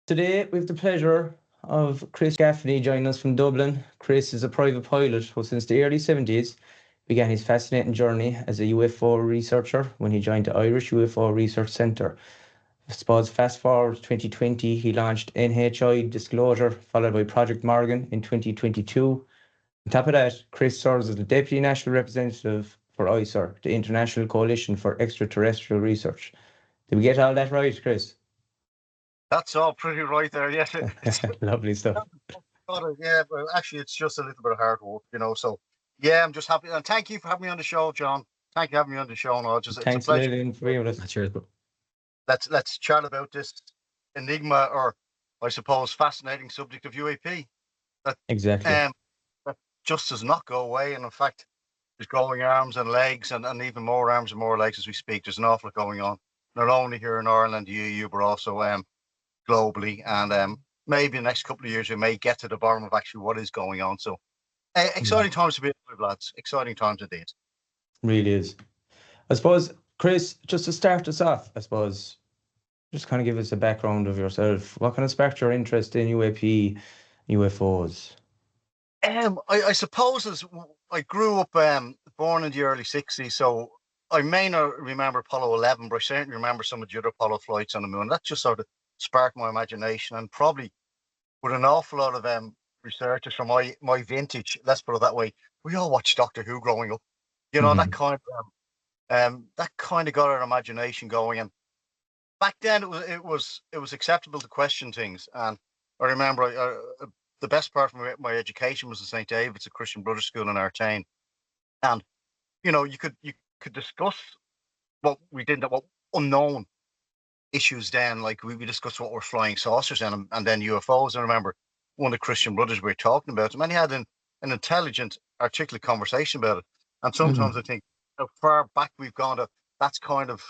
Today, we have the pleasure of Chris Gaffney joining us from Dublin. Chris is a private pilot who, since the early 70s, began his fascinating journey as a UFO researcher when he joined the Irish UFO Research Centre. I suppose fast forward to 2020, he launched NHI Disclosure, followed by Project Morrigan in 2022. On top of that, Chris serves as the Deputy National Representative for ICER, the International Coalition for Extraterrestrial Research. Did we get all that right, Chris? That's all pretty right there. Yes. Lovely stuff. Yeah, but actually, it's just a little bit of hard work, So, yeah, I'm just happy. And thank you for having me on the show, John. Thank you for having me on the show. No, it's a pleasure. Thanks for being with us. Cheers, bro. Let's chat about this enigma, or I suppose fascinating subject of UAP. Exactly. That just does not go away, and in fact, there's growing arms and legs, and even more arms and more legs as we speak. There's an awful lot going on, not only here in Ireland, the EU, but also globally, and maybe in the next couple of years we may get to the bottom of actually what is going on. So exciting times to be alive, lads. Exciting times indeed. Really is. I suppose, Chris, just to start us off, just kind of give us a background of yourself. What kind of sparked your interest in UAP, UFOs? I suppose as I grew up born in the early 60s, so I may not remember Apollo 11, but I certainly remember some of the other Apollo flights on the moon. That just sort of sparked my imagination, and probably with an awful lot of researchers from my vintage, let's put it that way, we all watched Doctor Who growing up. That kind of got our imagination going. And back then it was acceptable to question things. And I remember the best part of my education was at St. David's, a Christian Brothers School in Artane. And you could discuss what we didn't know, what unknown issues then, like we discussed what were flying saucers and then UFOs. I remember one of the Christian brothers we were talking about them, and he had an intelligent, articulate conversation about it. And sometimes I think how far back we've gone to, that's kind of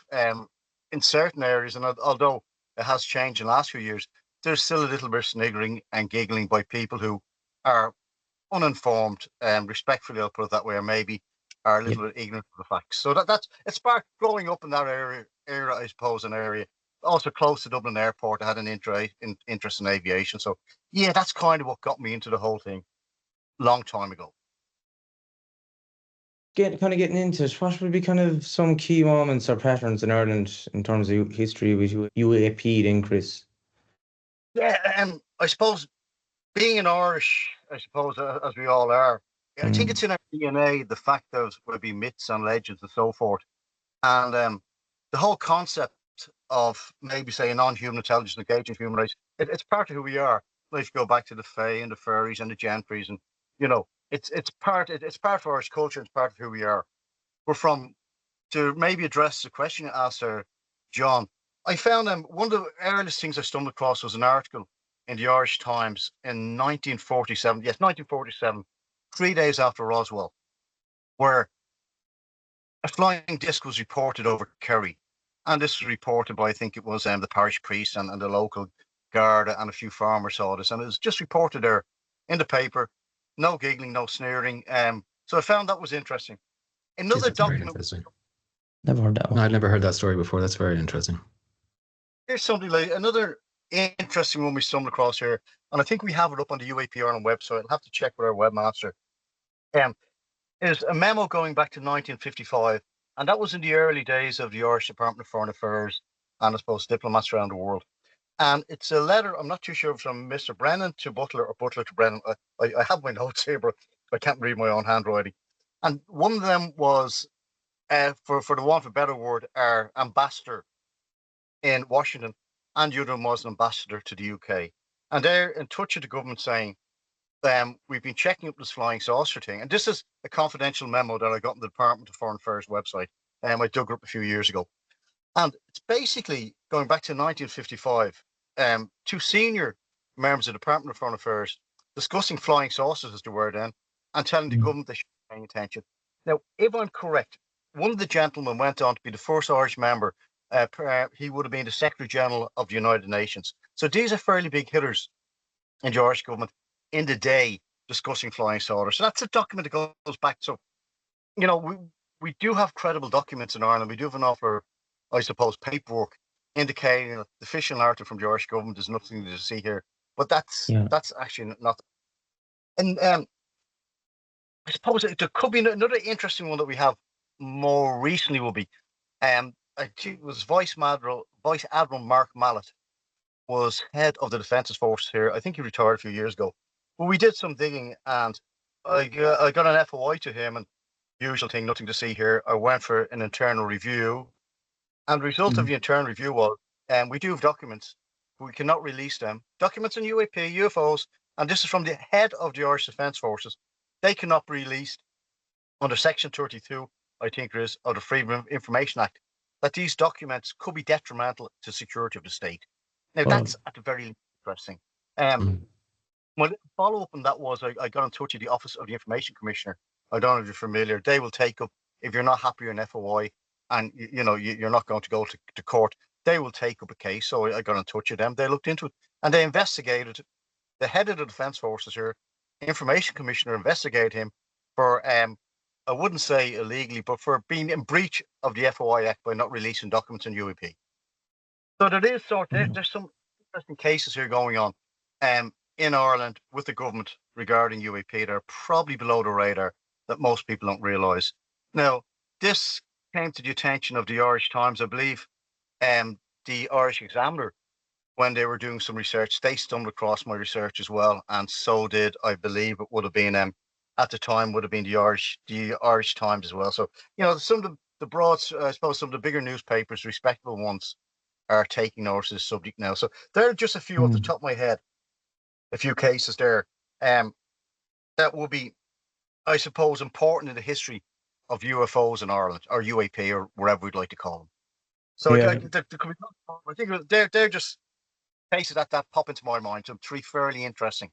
in certain areas, and although it has changed in the last few years, there's still a little bit of sniggering and giggling by people who are uninformed, respectfully, I'll put it that way, or maybe are a little bit ignorant of the facts. So that's it sparked growing up in that era, I suppose, an area also close to Dublin Airport. I had an interest in aviation. So yeah, that's kind of what got me into the whole thing long time ago. Getting into it, what would be kind of some key moments or patterns in Ireland in terms of history with UAP then, Chris? Yeah, and I suppose being an Irish, as we all are, I think it's in our DNA, the fact that there be myths and legends and so forth. And the whole concept of maybe say a non-human intelligence engaging human race, it's part of who we are. Like if you go back to the Fae and the fairies and the gentries, and it's part of Irish culture, it's part of who we are. To maybe address the question you asked there, John, I found one of the earliest things I stumbled across was an article in the Irish Times in 1947. Yes, 1947, 3 days after Roswell, where a flying disc was reported over Kerry. And this was reported by, I think it was the parish priest and the local guard, and a few farmers saw this. And it was just reported there in the paper. No giggling, no sneering. So I found that was interesting. Another document. Never heard that one. No, I'd never heard that story before. That's very interesting. Here's something like another interesting one we stumbled across here. And I think we have it up on the UAP Ireland website. I'll have to check with our webmaster. Is a memo going back to 1955. And that was in the early days of the Irish Department of Foreign Affairs and I suppose diplomats around the world. And it's a letter, I'm not too sure, from Mr. Brennan to Butler or Butler to Brennan. I have my notes here, but I can't read my own handwriting. And one of them was, for the want of a better word, our ambassador in Washington, and the other one was an ambassador to the UK. And they're in touch with the government saying, we've been checking up this flying saucer thing. And this is a confidential memo that I got in the Department of Foreign Affairs website. I dug it up a few years ago. And it's basically going back to 1955, two senior members of the Department of Foreign Affairs discussing flying saucers, as the word then, and telling the government they should be paying attention. Now, if I'm correct, one of the gentlemen went on to be the first Irish member. He would have been the Secretary General of the United Nations. So these are fairly big hitters in the Irish government in the day discussing flying saucers. So that's a document that goes back. So, we do have credible documents in Ireland. We do have an offer, I suppose, paperwork indicating that the official narrative from the Irish government, there's nothing to see here. But that's actually not. And I suppose there could be another interesting one that we have more recently will be, I think it was Vice Admiral Mark Mallet was head of the Defence Forces here. I think he retired a few years ago. But we did some digging, and I got an FOI to him, and usual thing, nothing to see here. I went for an internal review, and the result of the internal review was, we do have documents, but we cannot release them. Documents on UAP, UFOs, and this is from the head of the Irish Defence Forces. They cannot be released under Section 32, I think it is, of the Freedom of Information Act, that these documents could be detrimental to security of the state. Now, that's at the very interesting. My follow-up on that was I got in touch with the Office of the Information Commissioner. I don't know if you're familiar. They will take up, if you're not happy with an FOI and you're not going to go to court, they will take up a case. So I got in touch with them. They looked into it and they investigated. The head of the Defence Forces here, Information Commissioner, investigated him for, I wouldn't say illegally, but for being in breach of the FOI Act by not releasing documents in UAP. So there's some interesting cases here going on in Ireland with the government regarding UAP that are probably below the radar that most people don't realise. Now, this came to the attention of the Irish Times, I believe. The Irish Examiner, when they were doing some research, they stumbled across my research as well, and so did, I believe, it would have been at the time would have been the Irish Times as well. So some of the broad, I suppose, some of the bigger newspapers, respectable ones, are taking notice of the subject now. So there are just a few off the top of my head, a few cases there that will be, I suppose, important in the history of UFOs in Ireland, or UAP, or wherever we'd like to call them. So I think they're just cases that pop into my mind. So three fairly interesting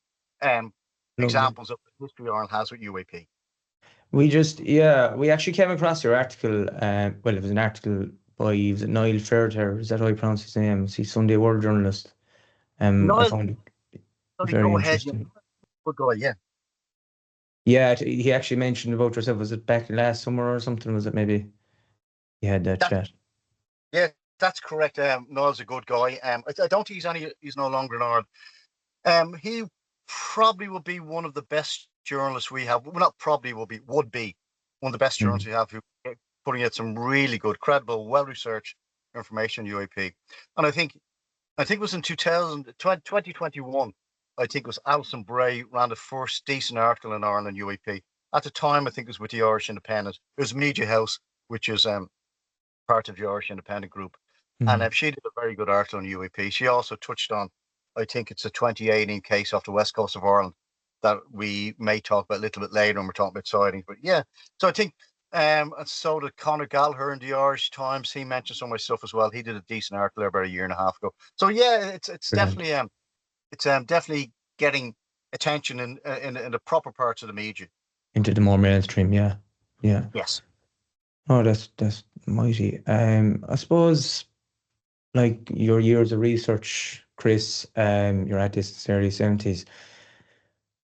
examples of the history Ireland has with UAP. We actually came across your article. Well, it was an article by Niall Fairter. Is that how you pronounce his name? He's Sunday World journalist. I found it very interesting. Good guy, yeah. Yeah, he actually mentioned about yourself. Was it back last summer or something? Was it maybe you had that chat? Yeah, that's correct. Niall's a good guy. I don't think he's no longer in Ireland. He probably will be one of the best journalists we have. Well, not probably would be one of the best journalists we have, who putting out some really good, credible, well-researched information on UAP. And I think it was in 2021. I think it was Alison Bray ran the first decent article in Ireland UAP. At the time, I think it was with the Irish Independent. It was Media House, which is part of the Irish Independent Group. And she did a very good article on UAP. She also touched on, I think it's a 2018 case off the west coast of Ireland that we may talk about a little bit later when we're talking about sightings. But yeah, so I think, and so did Conor Gallagher in the Irish Times. He mentioned some of my stuff as well. He did a decent article there about a year and a half ago. So yeah, it's definitely definitely getting attention in the proper parts of the media. Into the more mainstream, yeah. Yes. Oh, that's mighty. I suppose, like your years of research, Chris, you're at this since the early 70s.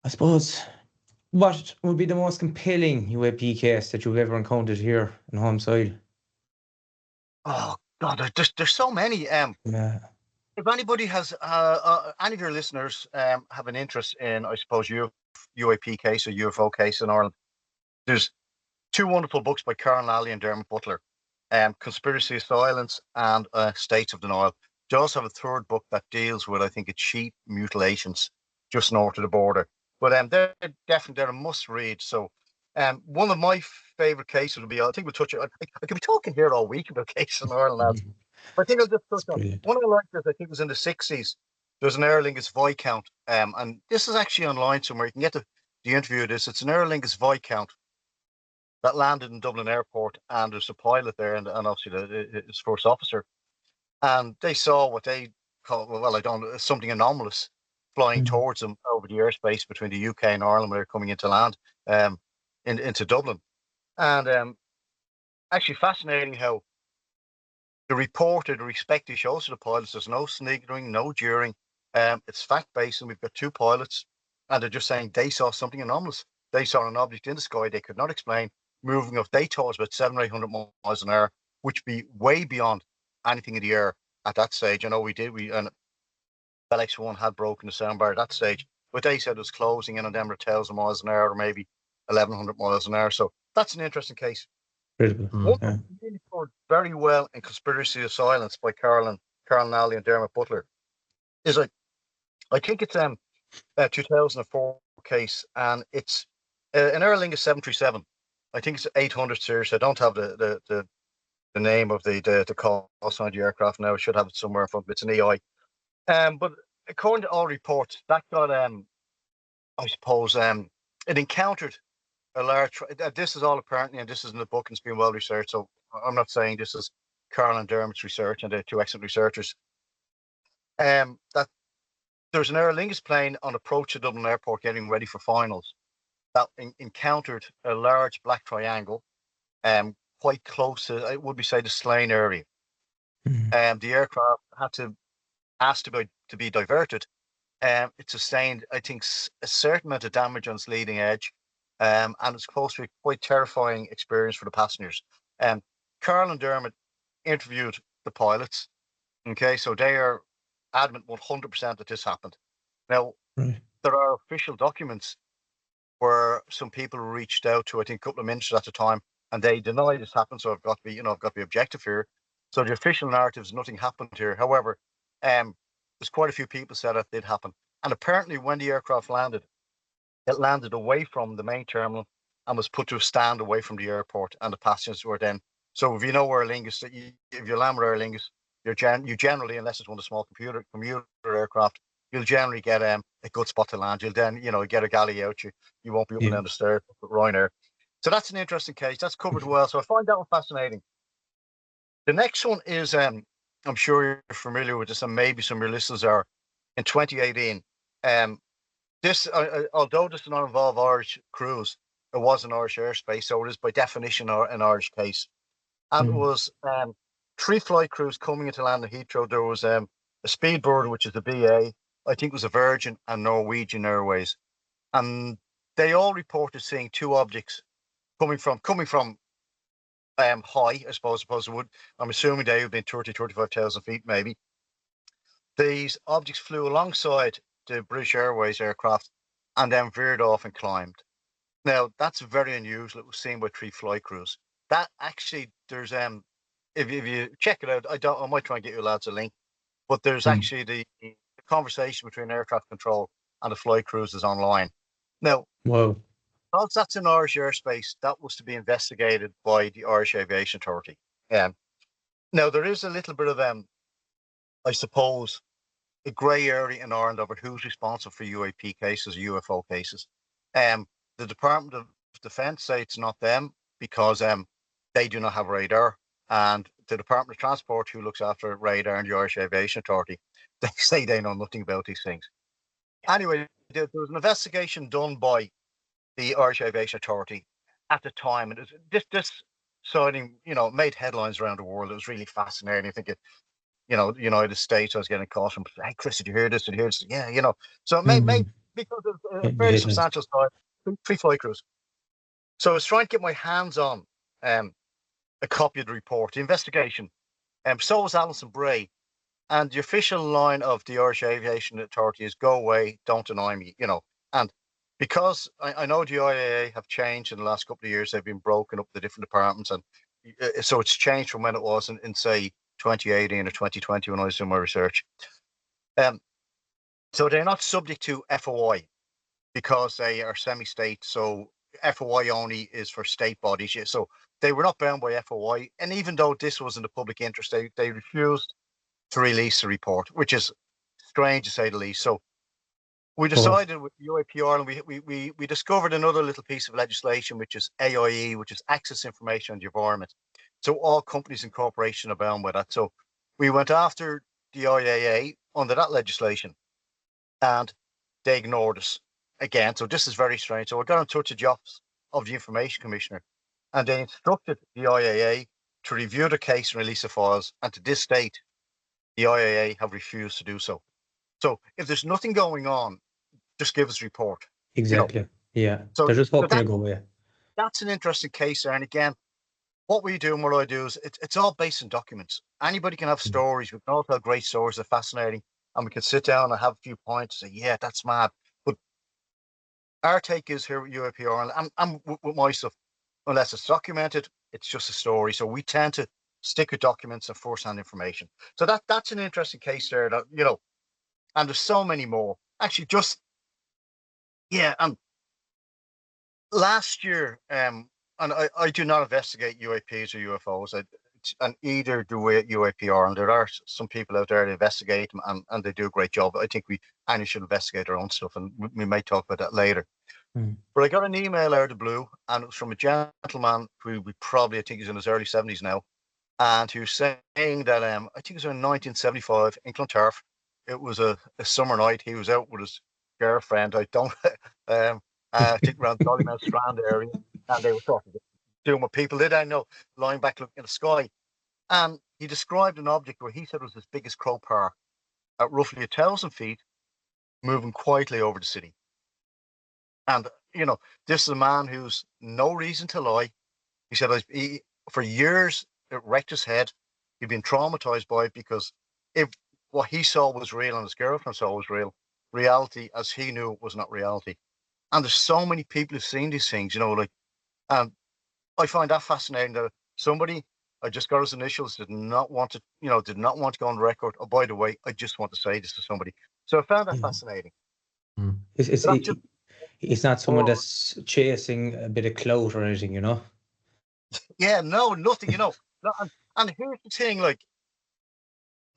I suppose, what would be the most compelling UAP case that you've ever encountered here in home soil? Oh God, there's so many. Yeah. If anybody has, any of your listeners have an interest in, I suppose, UAP case or UFO case in Ireland, there's two wonderful books by Karen Lally and Dermot Butler, Conspiracy of Silence and States of Denial. They also have a third book that deals with, I think, it's sheep mutilations just north of the border. But they're a must read. So one of my favourite cases would be, I think we'll touch on, I could be talking here all week about cases in Ireland. But I think I'll just touch on one I liked, I think it was in the 60s. There's an Aer Lingus Viscount, and this is actually online somewhere. You can get the interview of this. It's an Aer Lingus Viscount that landed in Dublin Airport, and there's a pilot there, and obviously his first officer. And they saw what they call, something anomalous flying towards them over the airspace between the UK and Ireland when they're coming into land, into Dublin. And actually fascinating how the reporter, the respect shows to the pilots, there's no sniggering, no jeering. It's fact-based, and we've got two pilots, and they're just saying they saw something anomalous. They saw an object in the sky they could not explain, moving off, they thought it was about 700 or 800 miles an hour, which be way beyond anything in the air at that stage. I know we did. And LX1 had broken the soundbar at that stage, but they said it was closing in on them at 1,000 miles an hour or maybe 1,100 miles an hour. So that's an interesting case. Critical. One that really scored very well in Conspiracy of Silence by Carl Nally and Dermot Butler is I think it's a 2004 case, and it's an Aer Lingus 737. I think it's 800 series. I don't have the name of the call sign of the aircraft now. I should have it somewhere in front of me. It's an EI. But according to all reports, that got I suppose it encountered a large. This is all apparently, and this is in the book and it's been well researched. So I'm not saying this is Carl and Dermot's research, and they're two excellent researchers. That there's an Aer Lingus plane on approach to Dublin Airport getting ready for finals that encountered a large black triangle, quite close to, I would say, the Slane area. The aircraft had to ask to be diverted. It sustained, I think, a certain amount of damage on its leading edge, and it's supposed to be quite terrifying experience for the passengers. Carl and Dermot interviewed the pilots. Okay, so they are adamant 100% that this happened. Now, there are official documents where some people reached out to, I think, a couple of ministers at the time, and they deny this happened. So I've got to be objective here. So the official narrative is nothing happened here. However, there's quite a few people said that did happen. And apparently when the aircraft landed, it landed away from the main terminal and was put to a stand away from the airport, and the passengers were then. So if you know Aer Lingus, if you land with Aer Lingus, you generally, unless it's one of the small commuter aircraft, you'll generally get a good spot to land. You'll then, get a galley out. You won't be up and down the stairs with Ryanair. So that's an interesting case. That's covered well. So I find that one fascinating. The next one is, I'm sure you're familiar with this, and maybe some of your listeners are. In 2018, this, although this did not involve Irish crews, it was an Irish airspace, so it is by definition an Irish case. And it was 3 flight crews coming into land at Heathrow. There was a Speedbird, which is the BA, I think it was a Virgin and Norwegian Airways, and they all reported seeing 2 objects coming from high, I suppose it would. I'm assuming they would have been 35,000 feet, maybe. These objects flew alongside the British Airways aircraft and then veered off and climbed. Now, that's very unusual. It was seen by 3 flight crews. That actually, there's if you check it out, I might try and get you lads a link, but there's actually the conversation between air traffic control and the flight crews is online. Now, because that's in Irish airspace, that was to be investigated by the Irish Aviation Authority. Now, there is a little bit of I suppose, a grey area in Ireland over who's responsible for UAP cases, UFO cases. The Department of Defence say it's not them because they do not have radar, and the Department of Transport, who looks after radar, and the Irish Aviation Authority, they say they know nothing about these things. Anyway, there was an investigation done by the Irish Aviation Authority at the time, and this sighting, made headlines around the world. It was really fascinating. I think it. The United States, I was getting caught. Hey, Chris, did you hear this? Did you hear this? Yeah, So it made because of a very substantial size, 3 flight crews. So I was trying to get my hands on a copy of the report, the investigation. So was Alison Bray. And the official line of the Irish Aviation Authority is "Go away, don't deny me." And because I know the IAA have changed in the last couple of years, they've been broken up the different departments, and so it's changed from when it was in say 2018 or 2020 when I was doing my research. So they're not subject to FOI because they are semi-state. So FOI only is for state bodies. So they were not bound by FOI. And even though this was in the public interest, they refused to release the report, which is strange to say the least. So we decided with UAP Ireland, we discovered another little piece of legislation, which is AIE, which is Access Information on the Environment. So all companies and corporations are bound by that. So we went after the IAA under that legislation, and they ignored us again. So this is very strange. So I got in touch with the Office of the Information Commissioner, and they instructed the IAA to review the case and release the files. And to this date, the IAA have refused to do so. So if there's nothing going on, just give us a report. Exactly. Yeah. So they're just hoping to go away. That's an interesting case there. And again, what we do and what I do is it's all based on documents. Anybody can have stories. We can all tell great stories. They're fascinating. And we can sit down and have a few points and say, yeah, that's mad. But our take is here at UAPR, and I'm with my stuff, unless it's documented, it's just a story. So we tend to stick with documents and first-hand information. So that's an interesting case there that, and there's so many more. Actually, and last year, and I do not investigate UAPs or UFOs, and either do we at UAPR, and there are some people out there that investigate them, and they do a great job. I think we actually should investigate our own stuff, and we may talk about that later. But I got an email out of the blue, and it was from a gentleman who I think he's in his early 70s now, and he was saying that I think it was in 1975 in Clontarf. It was a summer night. He was out with his girlfriend. I don't, I think around Dollymount Strand area, and they were sort of doing what people did. I know, lying back looking at the sky, and he described an object where he said was as big as Crow Park, at roughly 1,000 feet, moving quietly over the city. And this is a man who's no reason to lie. He said for years it wrecked his head. He'd been traumatized by it because if what he saw was real and his girlfriend saw was real, reality as he knew it was not reality. And there's so many people who've seen these things, and I find that fascinating that somebody, I just got his initials, did not want to go on the record. Oh, by the way, I just want to say this to somebody. So I found that fascinating. It's not someone that's chasing a bit of clout or anything, Yeah, no, nothing, and here's the thing,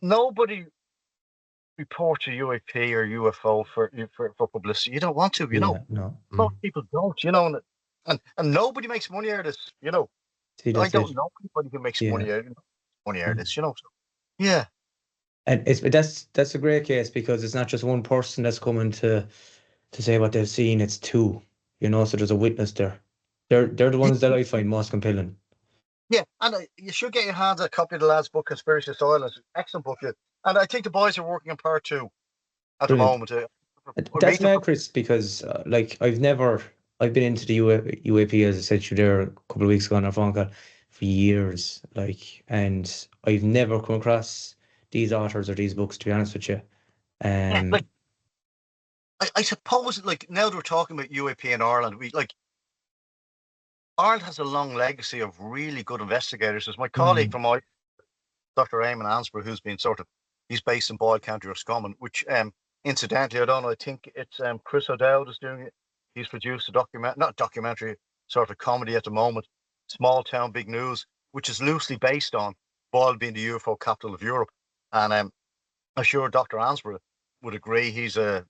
nobody reports a UAP or UFO for publicity. You don't want to, No. Most people don't, and nobody makes money out of this, See, I don't know anybody who makes money out of this, So, yeah. And that's a great case because it's not just one person that's coming to say what they've seen, it's two, so there's a witness there. They're the ones that I find most compelling. Yeah, and you should get your hands on a copy of the lad's book, Conspiracy Asylum. Excellent book. And I think the boys are working on part 2 at the moment. That's mad, Chris, because I've been into the UAP, as I said to you there a couple of weeks ago on our phone call, for years, and I've never come across these authors or these books, to be honest with you. I suppose, now that we're talking about UAP in Ireland, Ireland has a long legacy of really good investigators. There's my colleague from Dr. Eamon Ansborough, who's been he's based in Boyle County, Roscommon, which, incidentally, I don't know, I think it's Chris O'Dowd is doing it. He's produced not documentary, sort of comedy at the moment, Small Town, Big News, which is loosely based on Boyle being the UFO capital of Europe. And I'm sure Dr. Ansborough would agree. He's a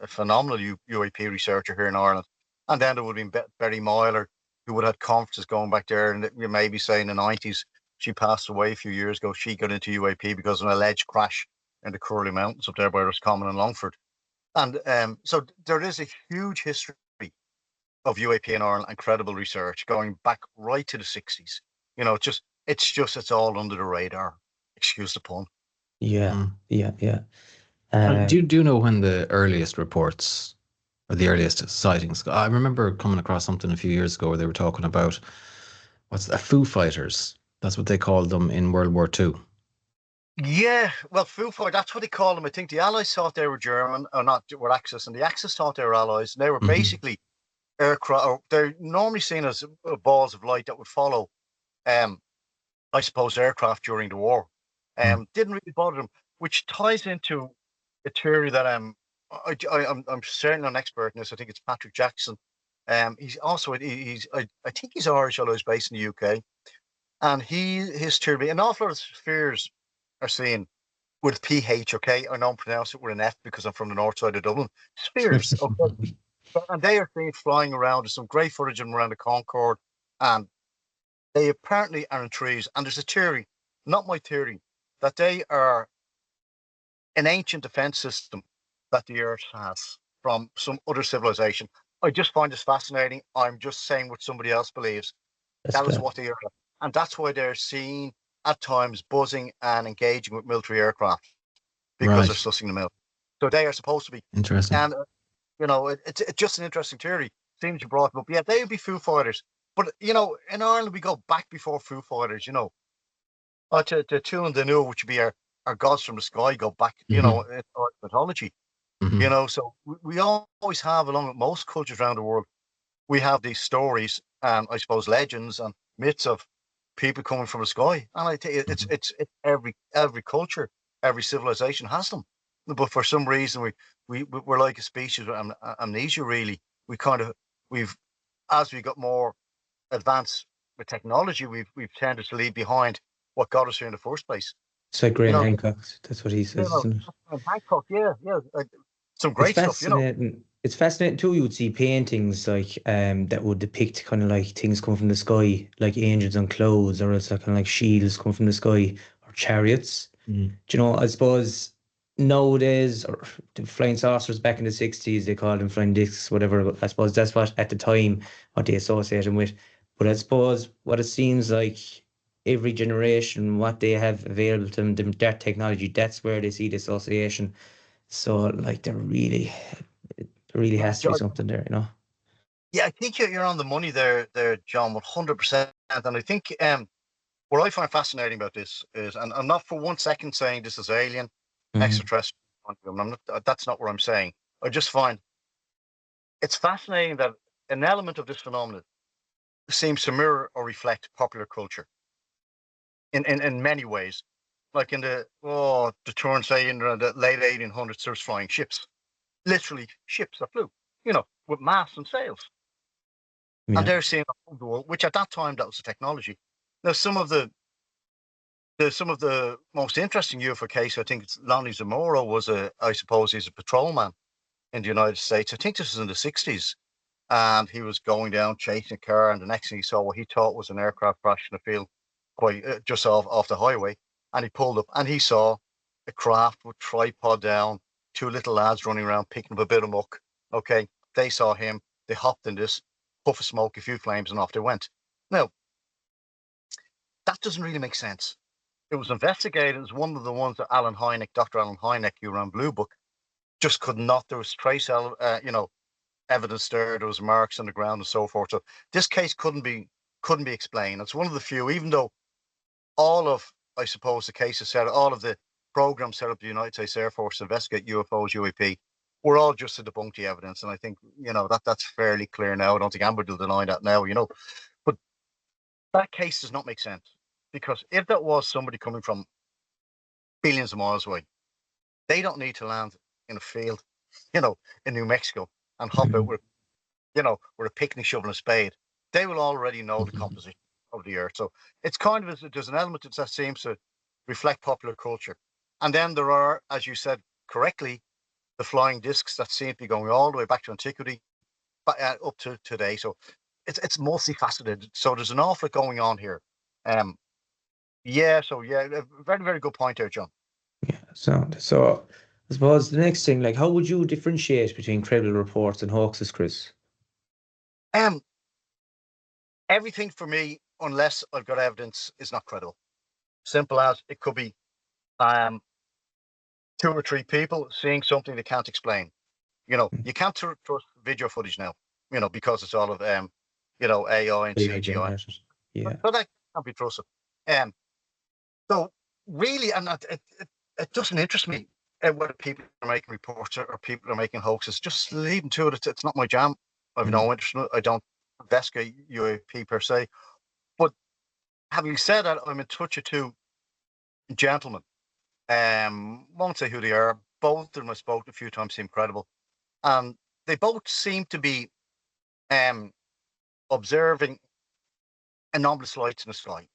phenomenal UAP researcher here in Ireland. And then there would have been Berry Myler, who would have had conferences going back there. And you may be saying in the 90s, she passed away a few years ago. She got into UAP because of an alleged crash in the Curly Mountains up there by Roscommon and Longford. And so there is a huge history of UAP in Ireland and credible research going back right to the 60s. It's all under the radar. Excuse the pun. Yeah. Do you know when the earliest reports or the earliest sightings? I remember coming across something a few years ago where they were talking about Foo Fighters. That's what they called them in World War II. Yeah, well, Foo Fighters, that's what they called them. I think the Allies thought they were German, or not, were Axis, and the Axis thought they were Allies. And they were basically aircraft, or they're normally seen as balls of light that would follow, I suppose, aircraft during the war. Didn't really bother them, which ties into a theory that I'm certainly an expert in this. I think it's Patrick Jackson. He's also I think he's Irish, although he's based in the UK. And his theory, an awful lot of spheres are seen with PH, okay? I don't pronounce it with an F because I'm from the north side of Dublin. Spheres, okay? And they are seen flying around. There's some great footage of them around the Concorde. And they apparently are in trees. And there's a theory, not my theory, that they are an ancient defense system that the Earth has from some other civilization. I just find this fascinating. I'm just saying what somebody else believes. That is what they are. And that's why they're seen at times buzzing and engaging with military aircraft because they're sussing them out. So they are supposed to be. Interesting. And, it's just an interesting theory. Seems you brought them up. Yeah, they would be Foo Fighters. But, you know, in Ireland, we go back before Foo Fighters, you know. To Tune the New, which would be our gods from the sky, go back, you know, in our mythology, you know. So we always have, along with most cultures around the world, we have these stories and I suppose legends and myths of people coming from the sky. And I think it's every culture, every civilization has them. But for some reason, we're like a species with amnesia. Really, we've as we got more advanced with technology, we've tended to leave behind what got us here in the first place. It's like You Graham know, Hancock. That's what he says, isn't it? Bangkok, yeah, like, some It's great stuff. You know, fascinating. It's fascinating too. You would see paintings like that would depict kind of like things come from the sky, like angels on clouds, or it's like kind of like shields come from the sky, or chariots. Do you know? I suppose nowadays, or the flying saucers back in the 60s, they called them flying discs, whatever. But I suppose that's what at the time what they associated them with. But I suppose what it seems like every generation, what they have available to them, that technology, that's where they see the association. So like there really has to be something there, you know. yeah, I think you're on the money there, John, 100%. And I think what I find fascinating about this is, and I'm not for one second saying this is alien, extraterrestrial. I'm not, that's not what I'm saying. I just find it's fascinating that an element of this phenomenon seems to mirror or reflect popular culture in many ways. Like in the turn, say in the late 1800s, there's flying ships, literally ships that flew, you know, with masts and sails. And Yeah. they're seeing the world, which at that time that was the technology. Now, some of the most interesting UFO case, I think it's Lonnie Zamora was I suppose he's a patrolman in the United States. I think this was in the 60s. And he was going down chasing a car, and the next thing he saw what he thought was an aircraft crash in the field, quite just off the highway. And he pulled up, and he saw a craft with tripod down, two little lads running around picking up a bit of muck. Okay, they saw him, they hopped in this, puff of smoke, a few flames, and off they went. Now, that doesn't really make sense. It was investigated. It was one of the ones that Dr. Alan Hynek, who ran Blue Book, just could not. There was trace, evidence there. There was marks on the ground and so forth. So this case couldn't be explained. It's one of the few, even though all of, I suppose, the cases set, all of the programs set up the United States Air Force to investigate UFOs, UAP, were all just to debunk the evidence. And I think, you know, that's fairly clear now. I don't think anybody will deny that now, you know. But that case does not make sense, because if that was somebody coming from billions of miles away, they don't need to land in a field, you know, in New Mexico and hop out with, you know, with a picnic shovel and a spade. They will already know the composition of the Earth. So it's kind of, there's an element that seems to reflect popular culture. And then there are, as you said correctly, the flying discs that seem to be going all the way back to antiquity, but up to today. So it's multifaceted. So there's an awful lot going on here. Very, very good point there, John. Yeah. So I suppose the next thing, like, how would you differentiate between credible reports and hoaxes, Chris? Everything for me, unless I've got evidence, is not credible. Simple as it could be two or three people seeing something they can't explain. You know, you can't trust video footage now, you know, because it's all of AI and AI CGI. generated. Yeah. So that can't be trusted. So really, and it doesn't interest me whether people are making reports or people are making hoaxes. Just leave them to it. It's not my jam. I've no interest in it. I don't investigate UAP per se. But having said that, I'm in touch with two gentlemen. Won't say who they are. Both of them I spoke to a few times, seem credible. And they both seem to be observing anomalous lights in the sky.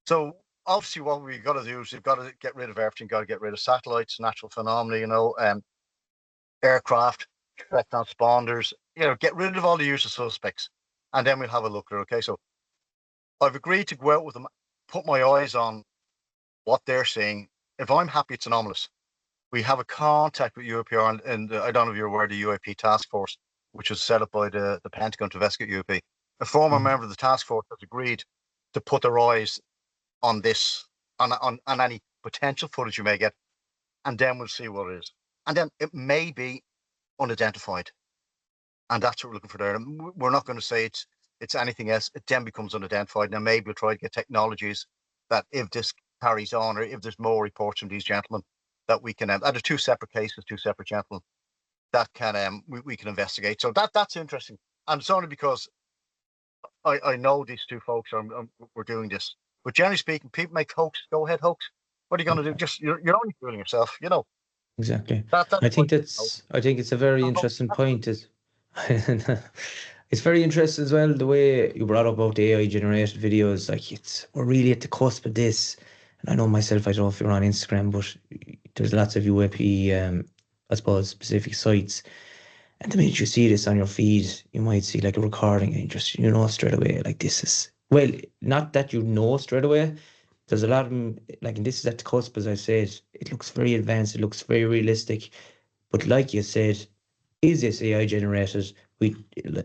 So obviously what we've got to do is we've got to get rid of everything, got to get rid of satellites, natural phenomena, you know, aircraft, transponders, you know, get rid of all the usual suspects. And then we'll have a look at it. Okay, so I've agreed to go out with them, put my eyes on what they're seeing. If I'm happy it's anomalous, we have a contact with UAP, and I don't know if you're aware of the UAP task force, which was set up by the Pentagon to investigate UAP. A former member of the task force has agreed to put their eyes on this, on any potential footage you may get, and then we'll see what it is. And then it may be unidentified, and that's what we're looking for there. And we're not going to say it's it's anything else, it then becomes unidentified. Now maybe we'll try to get technologies that if this carries on, or if there's more reports from these gentlemen, that we can and there's two separate cases, two separate gentlemen that can we can investigate. So that's interesting. And it's only because I know these two folks we're doing this. But generally speaking, people make hoax. Go ahead, hoax. What are you going to do? Just you're only fooling yourself, you know. Exactly. That's I think it's a very interesting point. It's very interesting as well the way you brought up about the AI generated videos. Like we're really at the cusp of this. And I know myself, I don't know if you're on Instagram, but there's lots of UAP I suppose specific sites. And the minute you see this on your feed, you might see like a recording and you know straight away like this is well, not that you know straight away. There's a lot of them, like, and this is at the cusp, as I said. It looks very advanced, it looks very realistic. But like you said, is this AI generated?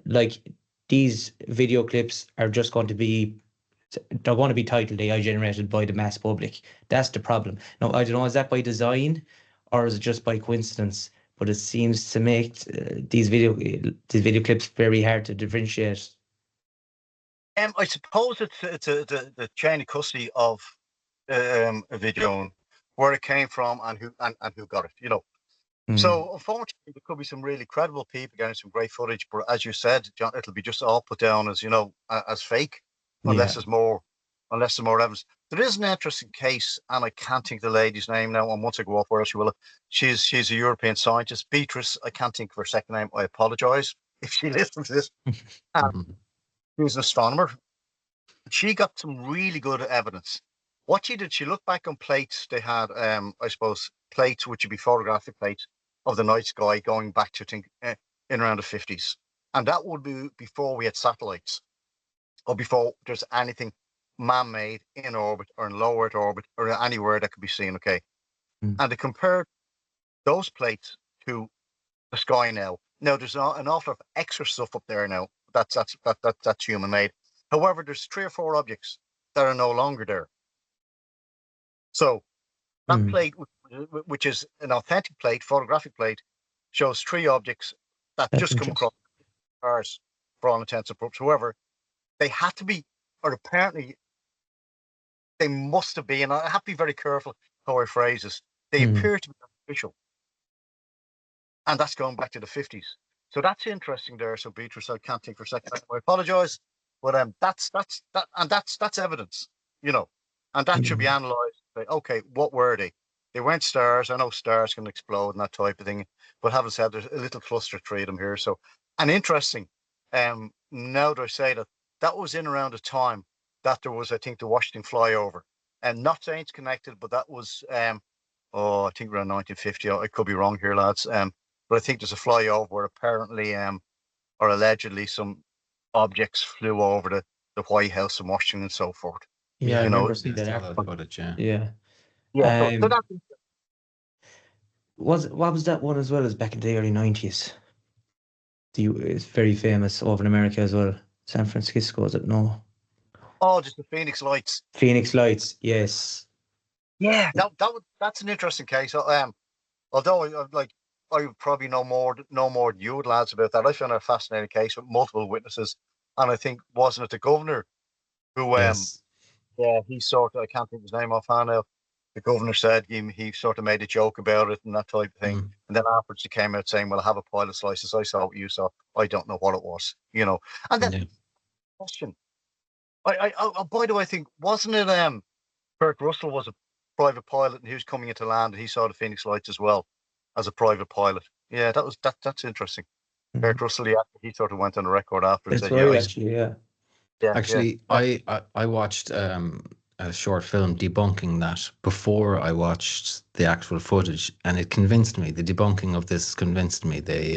Like these video clips are just going to be they're going to be titled AI generated by the mass public. That's the problem. Now, I don't know, is that by design or is it just by coincidence? But it seems to make these video clips very hard to differentiate. I suppose it's the chain of custody of a video, where it came from and who got it, you know. So unfortunately, there could be some really credible people getting some great footage, but as you said, John, it'll be just all put down as, you know, as fake, unless there's more evidence. There is an interesting case, and I can't think of the lady's name now. And once I go off, where she will, she's a European scientist, Beatrice. I can't think of her second name. I apologize if she listens to this. She's an astronomer. She got some really good evidence. What she did, she looked back on plates. They had, I suppose, plates which would be photographic plates of the night sky going back to, I think, in around the 50s. And that would be before we had satellites, or before there's anything man-made in orbit or in low Earth orbit or anywhere that could be seen, okay? And they compared those plates to the sky now. Now, there's an awful lot of extra stuff up there now. That's human-made. However, there's 3 or 4 objects that are no longer there. So that plate, which is an authentic plate, photographic plate, shows 3 objects that just come across stars for all intents and purposes. However, they had to be, or apparently they must have been, and I have to be very careful how I phrase this, they appear to be artificial. And that's going back to the 50s. So that's interesting there. So Beatrice, I can't think for a second. I apologize. But that's evidence, you know, and that should be analysed. Okay, what were they? They weren't stars. I know stars can explode and that type of thing, but having said, there's a little cluster 3 of them here. So, and interesting. Now that I say that was in around the time that there was, I think, the Washington flyover, and not saying it's connected, but that was I think around 1950. I could be wrong here, lads. But I think there's a flyover where apparently or allegedly some objects flew over the White House in Washington and so forth. Yeah, I remember seeing that footage. Yeah. So what was that one as well as back in the early 90s? It's very famous over in America as well. San Francisco, is it? No. Oh, just the Phoenix Lights. Phoenix Lights, yes. Yeah, that's an interesting case. Although I would probably know more than you would, lads, about that. I found it a fascinating case with multiple witnesses, and I think, wasn't it the governor who he sort of, I can't think of his name offhand now. The governor said he sort of made a joke about it and that type of thing. And then afterwards he came out saying, well, I have a pilot's license. I saw what you saw. I don't know what it was, you know. And then question. By the way, I think, wasn't it Kurt Russell was a private pilot and he was coming into land and he saw the Phoenix Lights as well as a private pilot. Yeah, that's interesting. Kurt Russell, he sort of went on the record after and said, Actually, I watched a short film debunking that before I watched the actual footage, and it convinced me. The debunking of this convinced me. They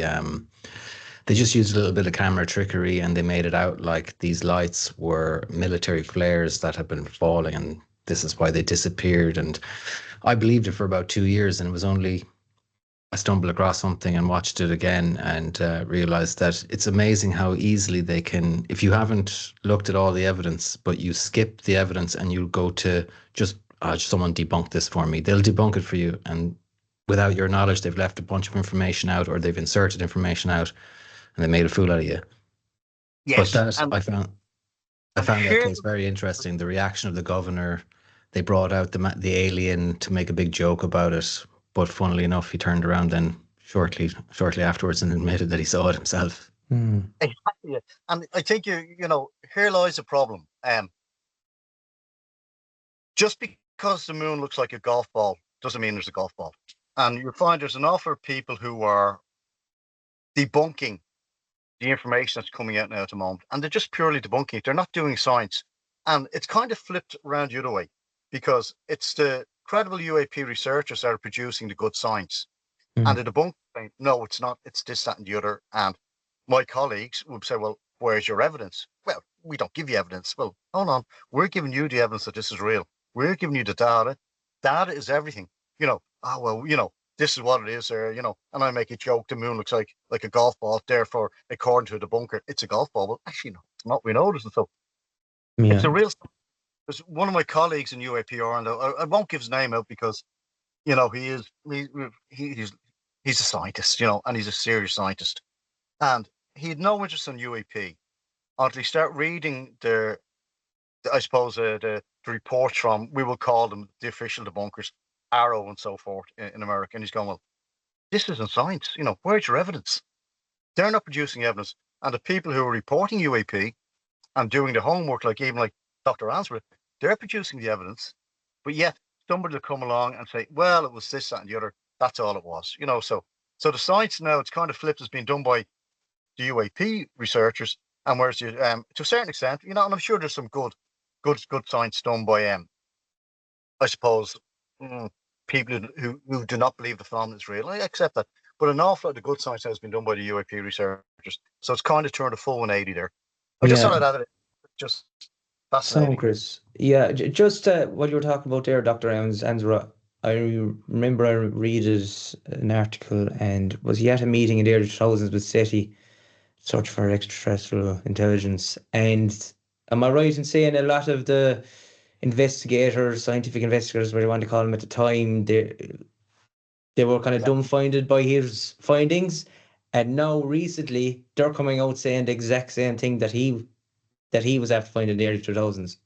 just used a little bit of camera trickery, and they made it out like these lights were military flares that had been falling, and this is why they disappeared. And I believed it for about 2 years, and it was only I stumbled across something and watched it again and realized that it's amazing how easily they can, if you haven't looked at all the evidence, but you skip the evidence and you go to just someone debunk this for me, they'll debunk it for you. And without your knowledge, they've left a bunch of information out, or they've inserted information out and they made a fool out of you. But Yes, that and I found that here, case very interesting. The reaction of the governor. They brought out the alien to make a big joke about it, but funnily enough, he turned around then shortly afterwards and admitted that he saw it himself. yeah, and I think here lies the problem. Just because the moon looks like a golf ball doesn't mean there's a golf ball, and you find there's an awful lot of people who are debunking the information that's coming out now at the moment, and they're just purely debunking it. They're not doing science, and it's kind of flipped around the other way, because it's the credible UAP researchers that are producing the good science, and the debunkers saying, no, it's not, it's this, that, and the other. And my colleagues would say, well, where's your evidence? Well, we don't give you evidence. Well, hold on, we're giving you the evidence that this is real. We're giving you the data. Data is everything. This is what it is there, and I make a joke, the moon looks like a golf ball, therefore, according to the debunker, it's a golf ball. Well, actually, no, it's not. We know this. And so it's a real. There's one of my colleagues in UAPR, and I won't give his name out because, he is he's a scientist, and he's a serious scientist, and he had no interest in UAP until he started reading I suppose the reports from, we will call them the official debunkers, Arrow and so forth in America, and he's going, well, this isn't science. Where's your evidence? They're not producing evidence. And the people who are reporting UAP and doing the homework, like Dr. Answorth, they're producing the evidence, but yet somebody will come along and say, well, it was this, that, and the other. That's all it was. So the science now, it's kind of flipped, has been done by the UAP researchers, and whereas to a certain extent, and I'm sure there's some good science done by I suppose people who do not believe the phenomenon is real. I accept that. But an awful lot of the good science has been done by the UAP researchers. So it's kind of turned a full 180 there. I just thought I'd add it. Just fascinating. So, Chris, just what you were talking about there, Dr. Ansra, I remember I read an article and was he at a meeting in the early 2000s with SETI, Search for Extraterrestrial Intelligence. And am I right in saying a lot of the investigators, scientific investigators, whatever you want to call them at the time, they were kind of dumbfounded by his findings, and now recently they're coming out saying the exact same thing that he was after finding in the early 2000s.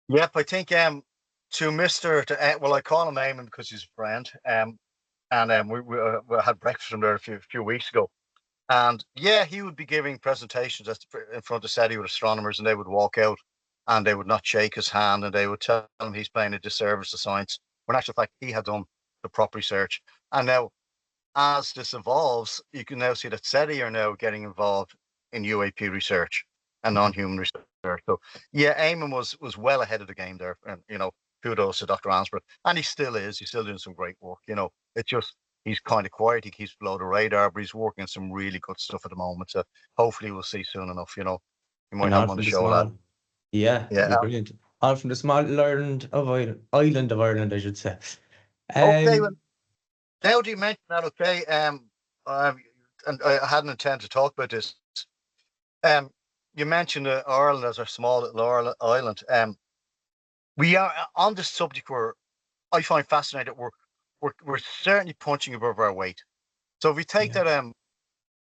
Yep, I think to Mr. Well, I call him Eamon because he's a friend, and we had breakfast with him there a few weeks ago, and he would be giving presentations in front of SETI with astronomers, and they would walk out and they would not shake his hand, and they would tell him he's playing a disservice to science, when in actual fact he had done the proper research. And now, as this evolves, you can now see that SETI are now getting involved in UAP research and non-human research. So Eamon was well ahead of the game there, and kudos to Dr. Ansborough, and he still is. He's still doing some great work. It's just he's kind of quiet. He keeps below the radar, but he's working on some really good stuff at the moment. So hopefully we'll see soon enough. You might have him on the show. Yeah, brilliant. All from the small island of Ireland, I should say. Okay, well, now do you mention that? Okay, and I hadn't intended to talk about this. You mentioned Ireland as our small little island. We are on this subject where I find fascinating. We're certainly punching above our weight. So if we take that,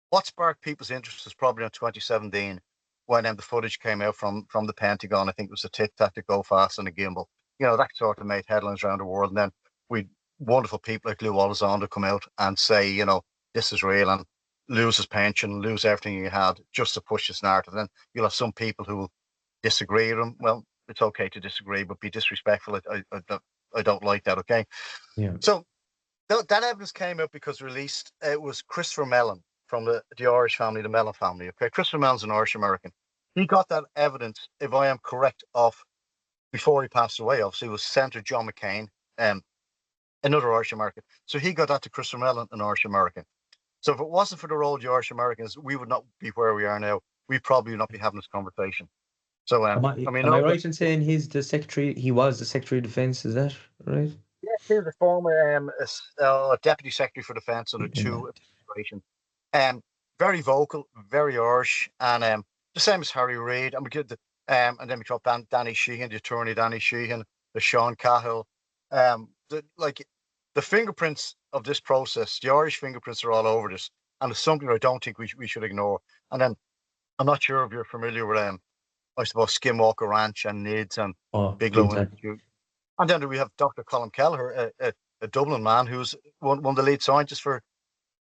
what sparked people's interest was probably in 2017 when the footage came out from the Pentagon. I think it was a Tic Tac to go fast and a gimbal. That sort of made headlines around the world. And then we wonderful people like Lou Elizondo come out and say, this is real, and lose his pension, lose everything he had just to push this narrative. Then you'll have some people who will disagree with him. Well, it's okay to disagree, but be disrespectful. I don't like that. Okay. Yeah. So that evidence came out because it was Christopher Mellon from the Irish family, the Mellon family. Okay. Christopher Mellon's an Irish American. He got that evidence, if I am correct, before he passed away. Obviously, it was Senator John McCain, another Irish American. So he got that to Christopher Mellon, an Irish American. So if it wasn't for the role of the Irish Americans, we would not be where we are now. We probably would not be having this conversation. So am I right in saying he's the secretary? He was the Secretary of Defence. Is that right? Yeah, he was a former Deputy Secretary for Defence under two administrations. Very vocal, very Irish, and the same as Harry Reid. And we get and then we got Danny Sheehan, the attorney Danny Sheehan, the Sean Cahill. The fingerprints of this process, the Irish fingerprints are all over this, and it's something I don't think we should ignore. And then I'm not sure if you're familiar with I suppose Skinwalker Ranch and NIDS and Bigelow big Institute. And then we have Dr. Colin Kelleher, a Dublin man who's one of the lead scientists for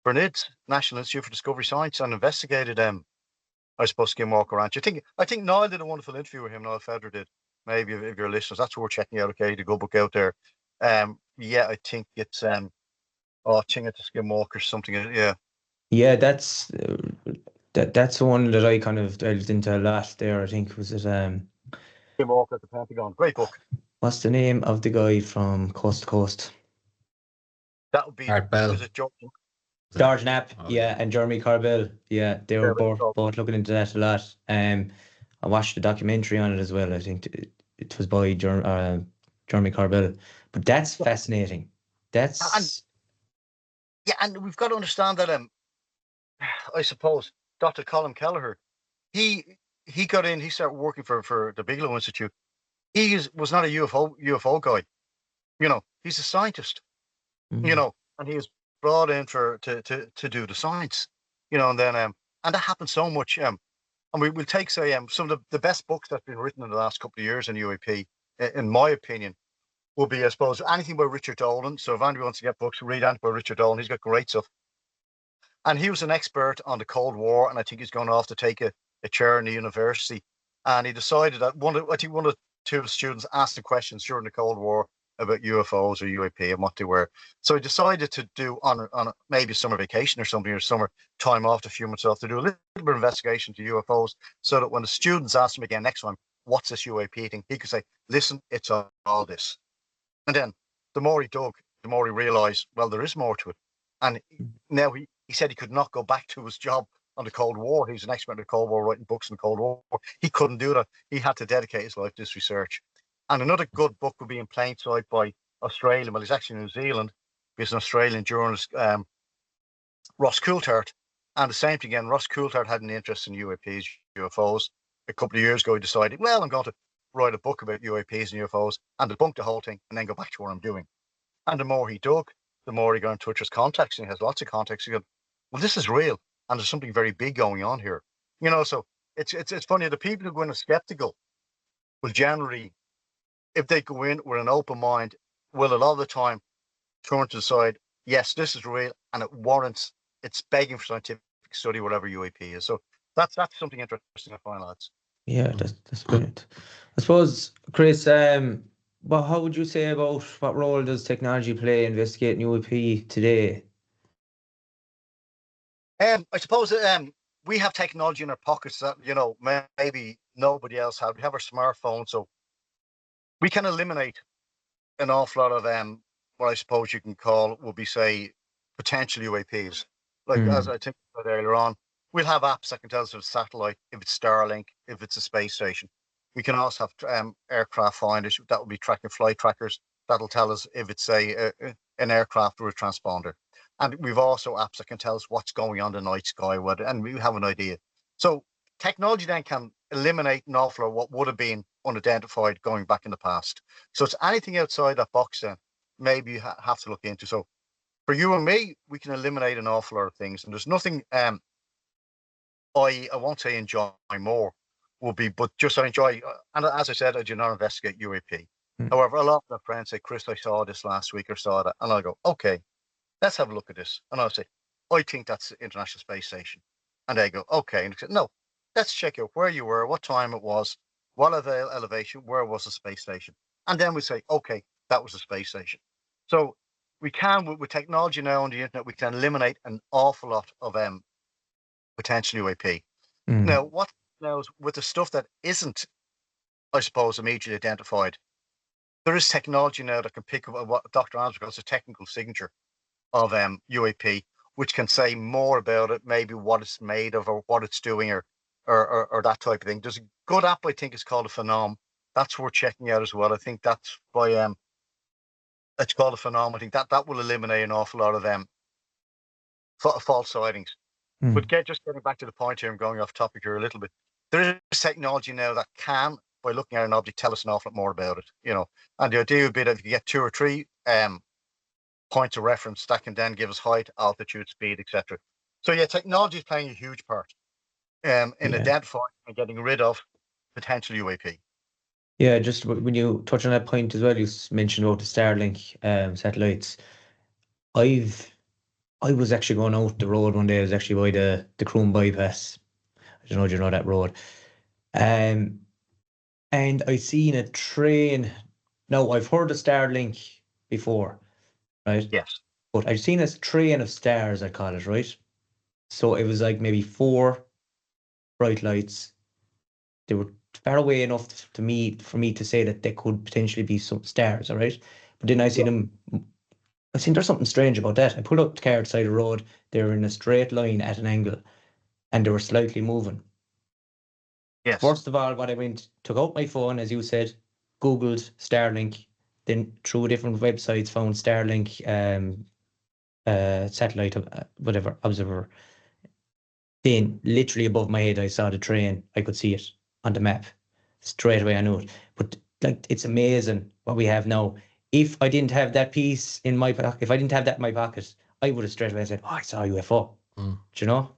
NIDS, National Institute for Discovery Science, and investigated I suppose Skinwalker Ranch. I think Niall did a wonderful interview with him. Niall Fedder did. Maybe if you're listeners, that's what we're checking out. Okay, the good book out there. Yeah, I think it's Chinga to Skinwalker something. Yeah. Yeah, that's the one that I kind of delved into a lot there. I think was it Skinwalker at the Pentagon. Great book. what's the name of the guy from Coast to Coast? That would be Art Bell. Was it George Knapp, Oh, yeah, and Jeremy Corbell, yeah, they were Corbell. both looking into that a lot. I watched the documentary on it as well. I think it was by Jeremy Corbell, but that's fascinating. That's and we've got to understand that I suppose Dr. Colin Kelleher, he got in, he started working for the Bigelow Institute. He was not a UFO guy, he's a scientist, and he was brought in to do the science, and then and that happened so much. And we'll take say some of the best books that's been written in the last couple of years in UAP, in my opinion, will be I suppose anything by Richard Dolan. So if anybody wants to get books, read anything by Richard Dolan. He's got great stuff. And he was an expert on the Cold War, and I think he's going off to take a chair in the university. And he decided that one of the two of the students asked the questions during the Cold War about UFOs or UAP and what they were. So he decided to do on maybe summer vacation or something, or summer time off to few months off, to do a little bit of investigation to UFOs, so that when the students asked him again next time, what's this UAP thing, he could say, listen, it's all this. And then the more he dug, the more he realized, well, there is more to it. And now he said he could not go back to his job on the Cold War. He's an expert in the Cold War, writing books on the Cold War. He couldn't do that. He had to dedicate his life to this research. And another good book would be In Plain Sight by Australian, well, he's actually New Zealand, he's an Australian journalist, Ross Coulthard. And the same thing again, Ross Coulthard had an interest in UAPs, UFOs. A couple of years ago, he decided, well, I'm going to write a book about UAPs and UFOs and debunk the whole thing and then go back to what I'm doing. And the more he dug, the more he got in touch with contacts, and he has lots of contacts. He goes, well, this is real, and there's something very big going on here. So it's funny, the people who go in skeptical will generally, if they go in with an open mind, will a lot of the time turn to the side, yes, this is real, and it warrants, it's begging for scientific study, whatever UAP is. So that's something interesting I find, lads. Yeah, that's brilliant. I suppose, Chris, well, how would you say about what role does technology play in investigating UAP today? I suppose we have technology in our pockets that maybe nobody else has. We have our smartphone, so we can eliminate an awful lot of what I suppose you can call would be, say, potential UAPs. Like as I think about earlier on, we'll have apps that can tell us if it's satellite, if it's Starlink, if it's a space station. We can also have aircraft finders that will be tracking flight trackers that'll tell us if it's an aircraft or a transponder. And we've also apps that can tell us what's going on in the night sky, and we have an idea. So technology then can eliminate an awful lot of what would have been unidentified going back in the past. So it's anything outside that box then maybe you have to look into. So for you and me, we can eliminate an awful lot of things. And there's nothing I won't say enjoy more will be, but just I enjoy. And as I said, I do not investigate UAP. However, a lot of my friends say, Chris, I saw this last week or saw that. And I go, okay, let's have a look at this. And I'll say, I think that's the International Space Station. And they go, okay. And they say, no, let's check out where you were, what time it was, what elevation, where was the space station. And then we say, okay, that was the space station. So we can, with technology now on the internet, we can eliminate an awful lot of potential UAP. Now, what now with the stuff that isn't, I suppose, immediately identified, there is technology now that can pick up what Dr. Arms calls a technical signature of UAP, which can say more about it, maybe what it's made of or what it's doing or that type of thing. There's a good app, I think, it's called a Phenom. That's worth checking out as well. I think that's by it's called a Phenom. I think that will eliminate an awful lot of false sightings. But just getting back to the point here, I'm going off topic here a little bit. There is technology now that can, by looking at an object, tell us an awful lot more about it. And the idea would be that if you get 2 or 3 points of reference, that can then give us height, altitude, speed, etc. So yeah, technology is playing a huge part. in identifying and getting rid of potential UAP. Yeah, just when you touch on that point as well, you mentioned about the Starlink satellites. I was actually going out the road one day. I was actually by the Croom bypass. I don't know if you know that road. And I seen a train. Now I've heard of Starlink before, right? Yes. But I've seen a train of stars, I call it, right? So it was like maybe 4 bright lights. They were far away enough for me to say that they could potentially be some stars, all right? But then I seen them. I seen there's something strange about that. I pulled up the car at the side of the road. They were in a straight line at an angle, and they were slightly moving. Yes. First of all, what I took out my phone, as you said, Googled Starlink, then through different websites found Starlink satellite, whatever, observer. Then, literally above my head, I saw the train. I could see it on the map. Straight away, I knew it. But like, it's amazing what we have now. If I didn't have that piece in my pocket, if I didn't have that in my pocket, I would have straight away said, "Oh, I saw a UFO." Do you know?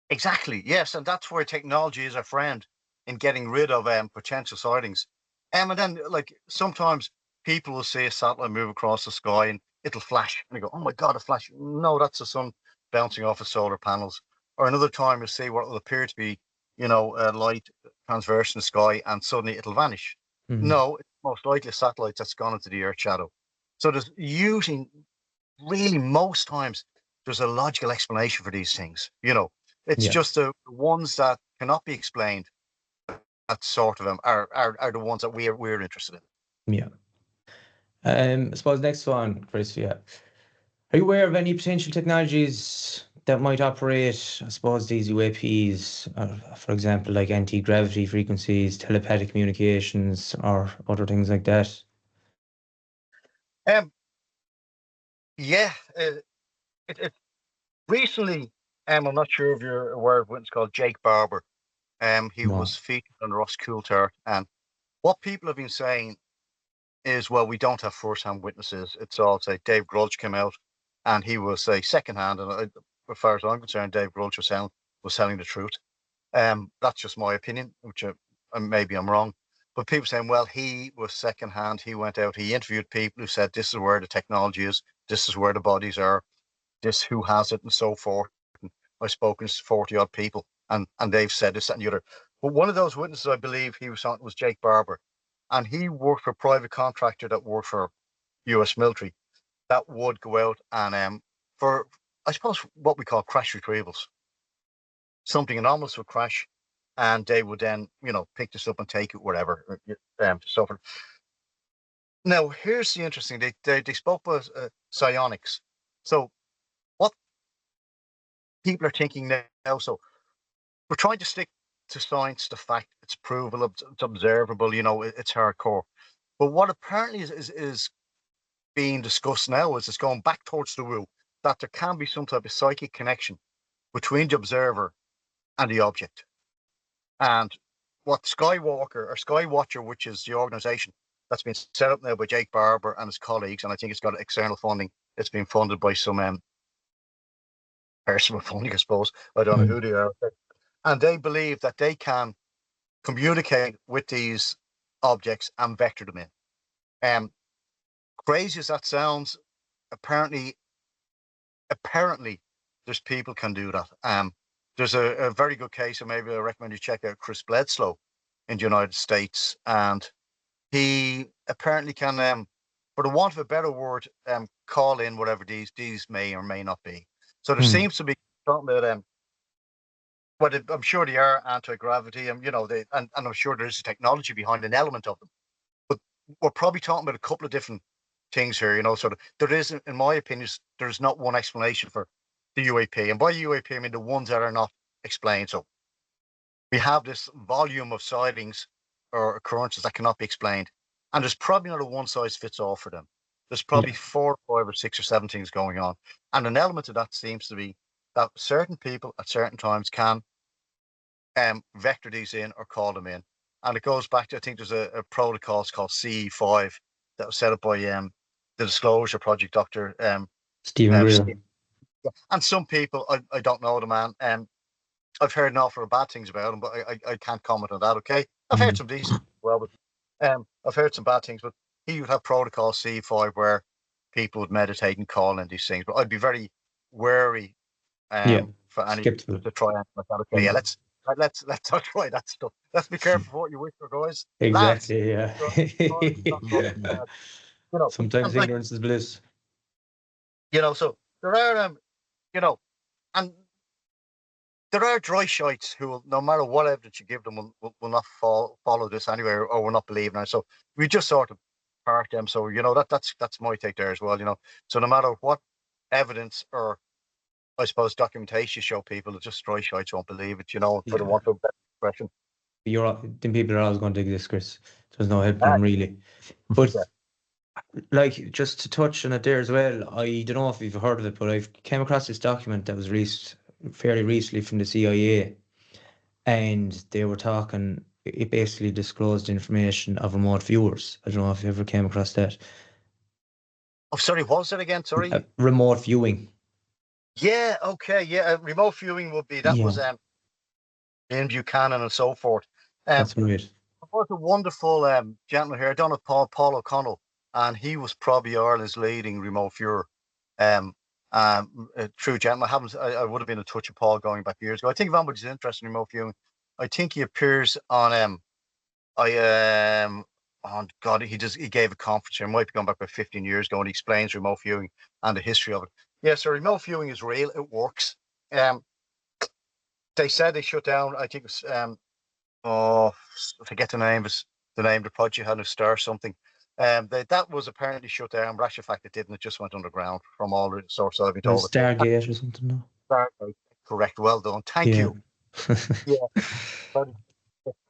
Exactly. Yes, and that's where technology is a friend in getting rid of potential sightings. And then, like, sometimes people will see a satellite move across the sky and it'll flash, and they go, "Oh my God, a flash!" No, that's the sun bouncing off of solar panels. Or another time you'll see what will appear to be, a light transversing the sky, and suddenly it'll vanish. No, it's most likely a satellite that's gone into the Earth's shadow. So there's usually, really, most times, there's a logical explanation for these things. It's Yeah. just the ones that cannot be explained, that sort of them are the ones that we're interested in. Yeah. I suppose next one, Chris. Yeah. Are you aware of any potential technologies that might operate, I suppose, these UAPs, for example, like anti-gravity frequencies, telepathic communications, or other things like that? Um, yeah, it recently, I'm not sure if you're aware of what's called Jake Barber. He No. was featured on Ross Coulthard, and what people have been saying is, well, we don't have first-hand witnesses. It's all, say, Dave Grudge came out, and he was, say, second-hand, and as far as I'm concerned, Dave Grudge was telling the truth. That's just my opinion, which maybe I'm wrong. But people saying, well, he was second-hand. He went out, he interviewed people who said, this is where the technology is, this is where the bodies are, this who has it, and so forth. And I've spoken to 40-odd people, and they've said this, that, and the other. But one of those witnesses, I believe he was on, was Jake Barber. And he worked for a private contractor that worked for US military that would go out and for, I suppose, what we call crash retrievals. Something anomalous would crash, and they would then, pick this up and take it wherever. So forth. Now, here's the interesting. They spoke about psionics. So what people are thinking now. So we're trying to stick to science, the fact it's provable, it's observable. It's hardcore. But what apparently is being discussed now is it's going back towards the woo, that there can be some type of psychic connection between the observer and the object. And what Skywatcher, which is the organization that's been set up now by Jake Barber and his colleagues, and I think it's got external funding. It's been funded by some personal funding, I suppose. I don't know who they are. And they believe that they can communicate with these objects and vector them in. Crazy as that sounds, apparently there's people can do that. There's a very good case, and maybe I recommend you check out Chris Bledsoe in the United States, and he apparently can, for the want of a better word, call in whatever these may or may not be. So there seems to be talking about but I'm sure they are anti-gravity, and and I'm sure there is a technology behind an element of them. But we're probably talking about a couple of different things here, sort of. There is, in my opinion, there's not one explanation for the UAP, and by UAP I mean the ones that are not explained. So we have this volume of sightings or occurrences that cannot be explained, and there's probably not a one size fits all for them. There's probably 4, 5, or 6, or 7 things going on, and an element of that seems to be that certain people at certain times can vector these in or call them in. And it goes back to, I think there's a protocol called CE5 that was set up by the Disclosure Project Dr. Stephen Greer. And some people, I don't know the man, I've heard an awful lot of bad things about him, but I can't comment on that. Okay, I've heard some decent. Well, but I've heard some bad things, but he would have protocol C5 where people would meditate and call in these things. But I'd be very wary Yeah, for any skeptical. to try anything like that. Okay, yeah, let's not try that stuff. Let's be careful for what you wish for, guys. Lads, Exactly. Yeah. you know, Sometimes and like ignorance is bliss. so there are you know, and there are dry shites who will, no matter what evidence you give them, will not follow this anyway, or will not believe now. So we just sort of park them. So that's my take there as well. So no matter what evidence or I suppose documentation you show people, just dry shites won't believe it. For the Yeah. want of a better expression. Then people are always going to exist, Chris. There's no helping them really. But Yeah. like, just to touch on it there as well, I don't know if you've heard of it, but I came across this document that was released fairly recently from the CIA, and they were talking. It basically disclosed information of remote viewers. I don't know if you ever came across that. Oh, sorry, what was it again? Sorry. Remote viewing. Yeah. Okay. Yeah. Remote viewing would be that Yeah, was Ian Buchanan and so forth. Um, that's right. there was a wonderful gentleman here, I don't know, Paul O'Connell, and he was probably Ireland's leading remote viewer. A true gentleman. I would have been in touch with Paul going back years ago. I think if anybody's interested in remote viewing, I think he appears on oh God, he gave a conference here. It might be going back about 15 years ago, and he explains remote viewing and the history of it. Yeah, so remote viewing is real. It works. They said they shut down. I think it was I forget the name. The name of the project had a star something. That was apparently shut down, but actually, in fact, it didn't. It just went underground from all the sources I've been Well, told. Stargate or something, no? Correct. Well done. Thank Yeah. you. Yeah.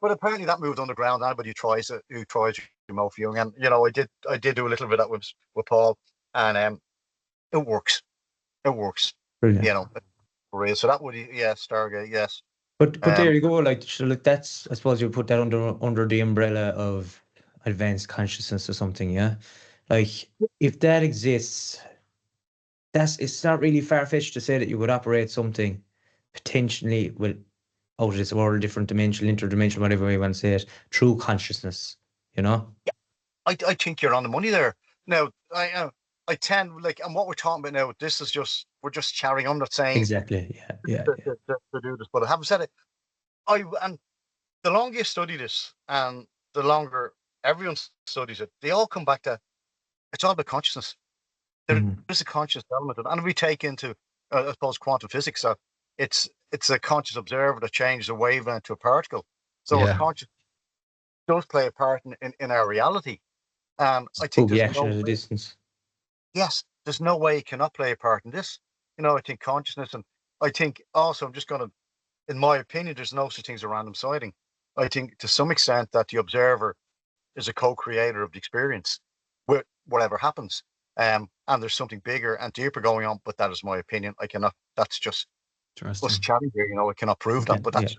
But apparently that moved underground. Anybody who tries remote viewing, and I did do a little bit of that with Paul, and it works. It works. Brilliant. For real. So that would Stargate, yes. But there you go. Like, so look, that's, I suppose you put that under the umbrella of advanced consciousness or something, yeah. Like, if that exists, it's not really far-fetched to say that you would operate something potentially out of this world, different dimension, interdimension, whatever you want to say it, through consciousness. Yeah, I think you're on the money there. Now, I tend and what we're talking about now. This is we're just chatting. I'm not saying exactly. Yeah. To do this, but I haven't said it. And the longer you study this, and the longer everyone studies it, they all come back to it's all about consciousness. There is a conscious element of it, and we take into, I suppose, quantum physics. So it's a conscious observer that changes a wavelength to a particle. So a conscious does play a part in our reality. I think there's reaction no at a way, distance. yes, there's no way it cannot play a part in this. I think consciousness, and I think also I'm just going to, in my opinion, there's no such thing as a random sighting. I think to some extent that the observer is a co-creator of the experience with whatever happens. And there's something bigger and deeper going on, but that is my opinion. I cannot, that's just us chatting here, I cannot prove that, but that's,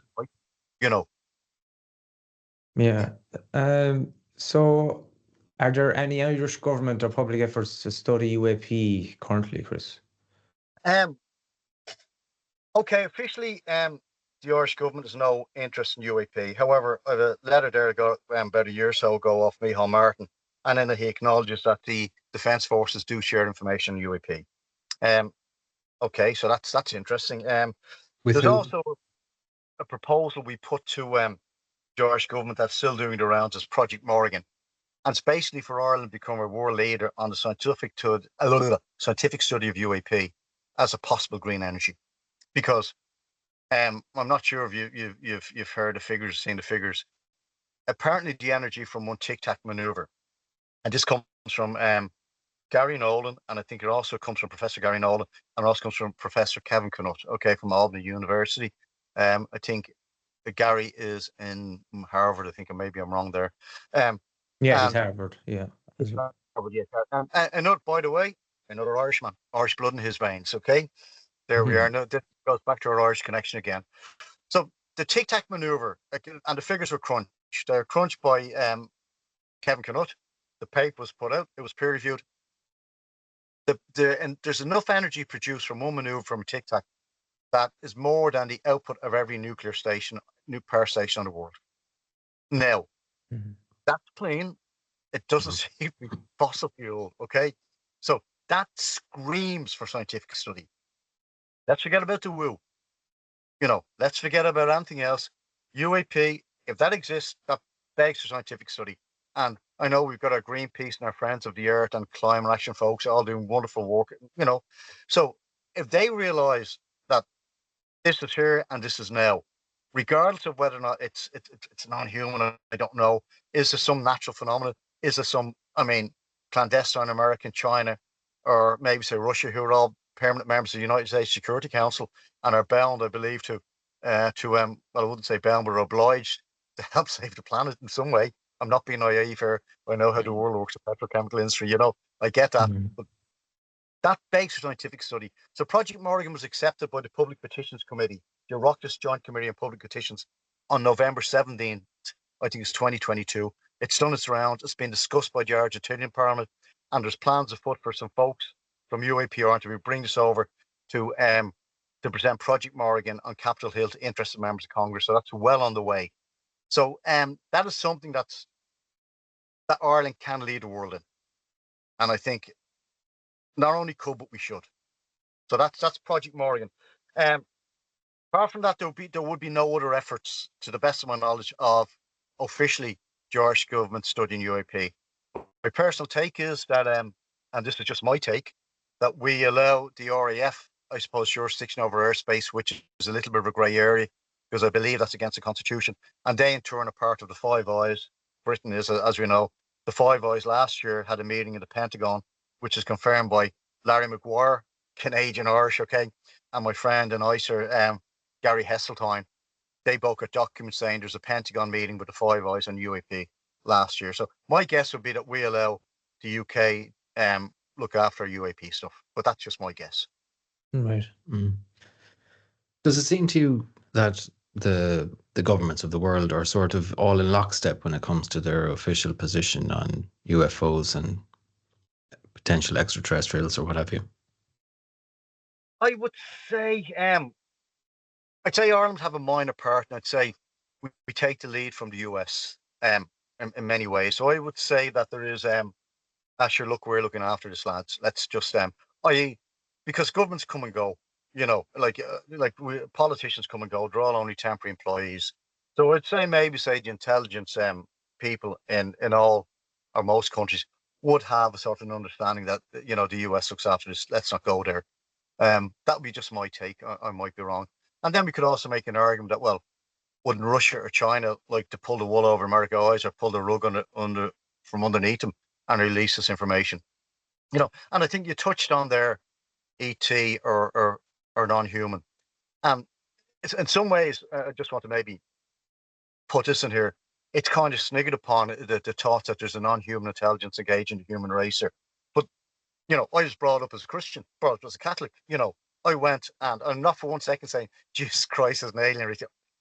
Yeah. So are there any Irish government or public efforts to study UAP currently, Chris? Okay, officially, the Irish government has no interest in UAP. However, I have a letter there about a year or so ago off Micheál Martin, and then he acknowledges that the Defence Forces do share information on UAP. Okay, so that's interesting. There's also a proposal we put to the Irish government that's still doing the rounds as Project Morrigan, and it's basically for Ireland to become a world leader on the scientific study of UAP as a possible green energy. Because I'm not sure if you've heard the figures, seen the figures. Apparently, the energy from one Tic Tac maneuver, and this comes from Gary Nolan, and I think it also comes from Professor Gary Nolan, and it also comes from Professor Kevin Knutt, from Albany University. I think Gary is in Harvard. I think, or maybe I'm wrong there. He's Harvard. Yeah. And by the way, another Irishman, Irish blood in his veins. Okay, there we are. Now this goes back to our Irish connection again. So the Tic Tac maneuver, and the figures were crunched. They're crunched by Kevin Knutt. The paper was put out. It was peer reviewed. And there's enough energy produced from one maneuver from a Tic Tac that is more than the output of every nuclear power station on the world. Now, that's clean. It doesn't seem to be fossil fuel, okay? So that screams for scientific study. Let's forget about the woo. Let's forget about anything else. UAP, if that exists, that begs for scientific study. And I know we've got our Greenpeace and our Friends of the Earth and climate action folks all doing wonderful work, So if they realize that this is here and this is now, regardless of whether or not it's non-human, I don't know. Is there some natural phenomenon? Is there some, clandestine American, China, or maybe say Russia, who are all permanent members of the United States Security Council and are bound, I believe, I wouldn't say bound, but are obliged to help save the planet in some way. I'm not being naive here. I know how the world works, the petrochemical industry, I get that. But that begs for scientific study. So Project Morrigan was accepted by the Public Petitions Committee, the Oireachtas Joint Committee on Public Petitions, on November 17th, I think it's 2022. It's done its rounds. It's been discussed by the Argentinian Parliament, and there's plans afoot for some folks from UAPR to bring this over to present Project Morrigan on Capitol Hill to interested members of Congress. So that's well on the way. So that is something that Ireland can lead the world in. And I think not only could, but we should. So that's Project Morrigan. Apart from that, there would be no other efforts, to the best of my knowledge, of officially the Irish government studying UAP. My personal take is that, and this is just my take, that we allow the RAF, I suppose, jurisdiction over airspace, which is a little bit of a grey area, because I believe that's against the Constitution. And they, in turn, are part of the Five Eyes. Britain is, as we know, the Five Eyes last year had a meeting in the Pentagon, which is confirmed by Larry Maguire, Canadian Irish, okay, and my friend in ICER, Gary Heseltine. They both got documents saying there's a Pentagon meeting with the Five Eyes on UAP last year. So my guess would be that we allow the UK look after UAP stuff, but that's just my guess. Right. Does it seem to you that the governments of the world are sort of all in lockstep when it comes to their official position on UFOs and potential extraterrestrials or what have you? I would say, I'd say Ireland have a minor part, and I'd say we take the lead from the US in many ways. So I would say that there is, sure, look, we're looking after this, lads. Let's just, because governments come and go, politicians come and go. They're all only temporary employees. So I'd say the intelligence people in all or most countries would have a sort of an understanding that, the US looks after this. Let's not go there. That would be just my take. I might be wrong. And then we could also make an argument that, well, wouldn't Russia or China like to pull the wool over America's eyes or pull the rug from underneath them and release this information? And I think you touched on there ET or non-human. And in some ways, I just want to maybe put this in here. It's kind of sniggered upon the thought that there's a non-human intelligence engaging the human race here. But, I was brought up as a Christian, brought up as a Catholic. I went, and I'm not for 1 second saying Jesus Christ is an alien.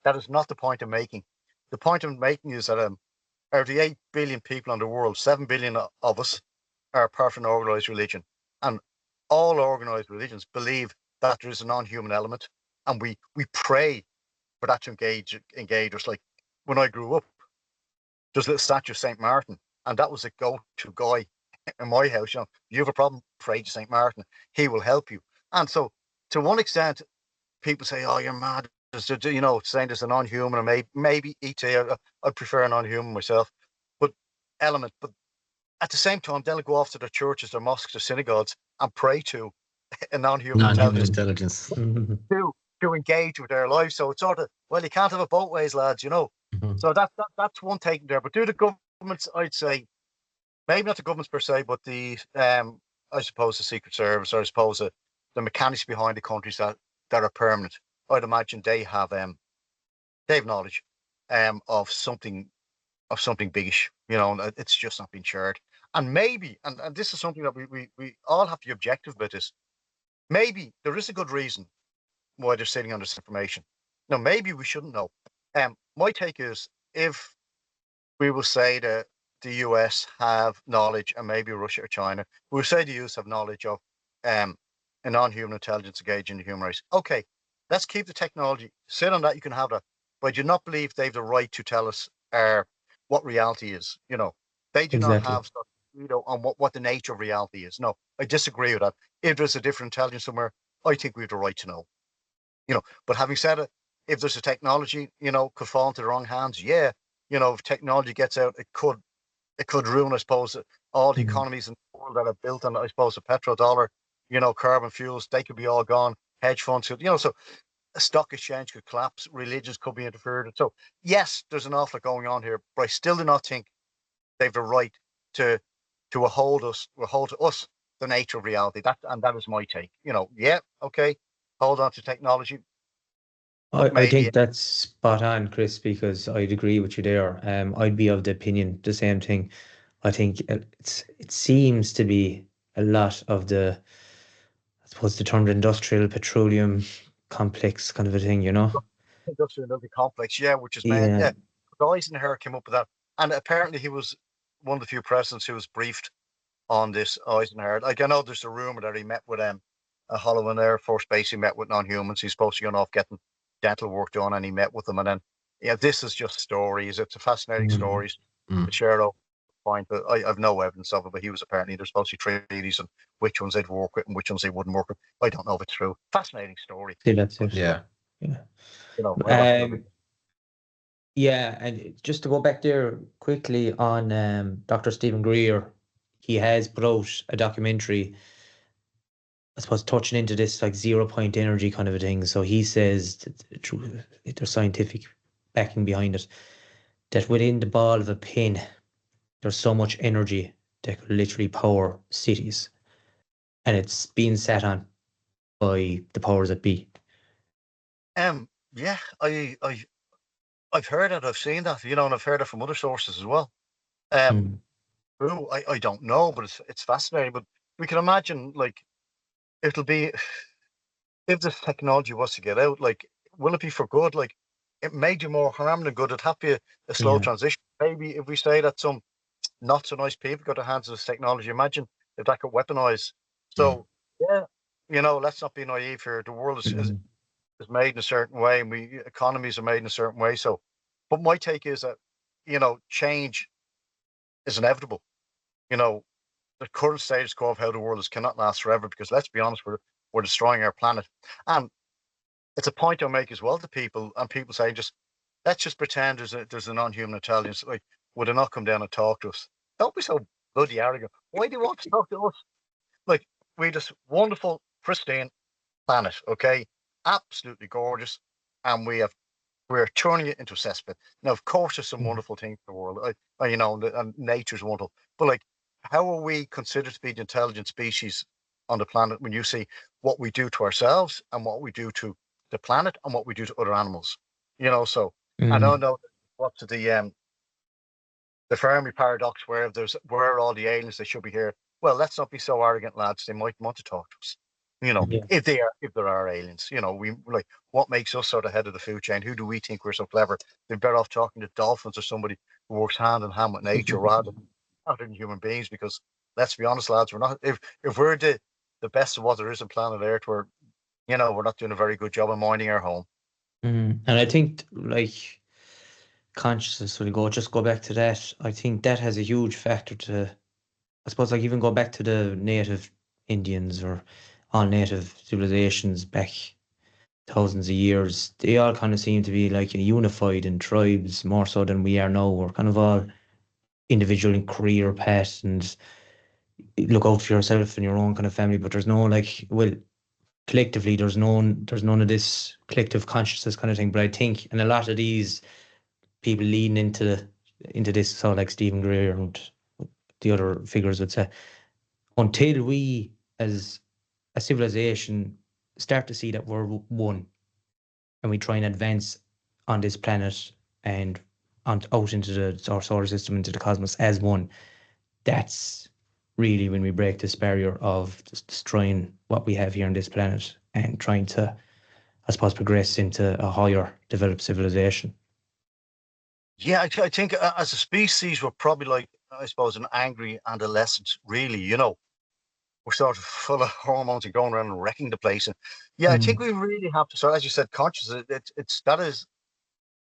That is not the point I'm making. The point I'm making is that out of the 8 billion people in the world, 7 billion of us are part of an organized religion. And all organized religions believe that there is a non-human element. And we pray for that to engage us. Like when I grew up, there's a little statue of St. Martin, and that was a go-to guy in my house. You have a problem, pray to St. Martin. He will help you. And so, to one extent, people say, "Oh, you're mad," saying there's a non-human, or maybe ET. I'd prefer a non-human myself, but at the same time, they'll go off to their churches, their mosques, their synagogues, and pray to a non-human intelligence to engage with their lives. So it's sort of, well, you can't have it both ways, lads. So that's one taking there. But do the governments, I'd say, maybe not the governments per se, but the I suppose the Secret Service, or I suppose the mechanics behind the countries that are permanent. I'd imagine they have knowledge of something biggish. It's just not been shared. And maybe, and this is something that we all have to be objective about this. Maybe there is a good reason why they're sitting on this information. Now, maybe we shouldn't know. My take is, if we will say that the US have knowledge, and maybe Russia or China, we'll say the US have knowledge of a non-human intelligence engaging the human race. Okay, let's keep the technology. Sit on that, you can have that. But I do not believe they have the right to tell us what reality is. They do not Exactly. have on what the nature of reality is. No, I disagree with that. If there's a different intelligence somewhere, I think we have the right to know. But having said it, if there's a technology, could fall into the wrong hands, yeah. If technology gets out, it could ruin, I suppose, all the economies in the world that are built on, I suppose, a petrodollar, carbon fuels, they could be all gone. Hedge funds could, so a stock exchange could collapse, religions could be interfered with. So yes, there's an awful lot going on here, but I still do not think they have the right to hold to us the nature of reality. That is my take. Yeah, okay, hold on to technology. I think that's spot on, Chris, because I'd agree with you there. I'd be of the opinion, the same thing. I think it seems to be a lot of I suppose the term industrial petroleum complex kind of a thing, Industrial complex, yeah, which is made. Yeah. Yeah, Eisenhower came up with that, and apparently he was one of the few presidents who was briefed on this. Eisenhower, like, I know there's a rumor that he met with a Holloman Air Force Base. He met with non-humans. He's supposed to go off getting dental work done, and he met with them. And then, this is just stories. It's a fascinating stories to share out. Point, but I've no evidence of it. But he was apparently, there's supposed to be treaties and which ones they'd work with and which ones they wouldn't work with. I don't know if it's true. Fascinating story. See, that's it. Yeah. Yeah. Yeah, and just to go back there quickly on Dr. Stephen Greer, he has put out a documentary, I suppose, touching into this like 0 point energy kind of a thing. So he says there's scientific backing behind it, that within the ball of a pin, there's so much energy that could literally power cities, and it's being sat on by the powers that be. Yeah, I've heard it, I've seen that, and I've heard it from other sources as well. I don't know, but it's fascinating. But we can imagine, like, it'll be, if this technology was to get out, like, will it be for good? Like, it may do more harm than good. It'd have to be a slow transition. Maybe if we say that some not so nice people got their hands on this technology, imagine if that could weaponize. So yeah, let's not be naive here. The world is made in a certain way, and economies are made in a certain way. So, but my take is that, change is inevitable. The current status quo of how the world is cannot last forever, because let's be honest, we're destroying our planet. And it's a point I make as well to people, and people say, let's just pretend there's a non-human intelligence. Like, would it not come down and talk to us? Don't be so bloody arrogant. Why do you want to talk to us? Like, we're this wonderful, pristine planet, okay? Absolutely gorgeous. And we're turning it into a cesspit. Now, of course, there's some wonderful things in the world, and nature's wonderful. But, like, how are we considered to be the intelligent species on the planet when you see what we do to ourselves and what we do to the planet and what we do to other animals? So I don't know what's the Fermi paradox, where where are all the aliens? They should be here. Well, let's not be so arrogant, lads. They might want to talk to us. If there are aliens, we like, what makes us sort of head of the food chain? Who do we think we're so clever? They're better off talking to dolphins or somebody who works hand in hand with nature rather than human beings. Because let's be honest, lads, we're not. If we're the best of what there is on planet Earth, we're not doing a very good job of minding our home. And I think, like, consciousness, when you just go back to that, I think that has a huge factor to, I suppose, like, even go back to the native Indians or all native civilizations back thousands of years. They all kind of seem to be like unified in tribes more so than we are now. We're kind of all individual and career path and look out for yourself and your own kind of family, but there's no, like, well, collectively there's none of this collective consciousness kind of thing. But I think, and a lot of these people leading into this, so like Stephen Greer and the other figures would say, until we as a civilization start to see that we're one and we try and advance on this planet and out into our solar system, into the cosmos as one, that's really when we break this barrier of just destroying what we have here on this planet and trying to, I suppose, progress into a higher developed civilization. Yeah, I think as a species, we're probably like, I suppose, an angry adolescent, really, we're sort of full of hormones and going around and wrecking the place. And yeah, I think we really have to. So as you said, consciousness. That is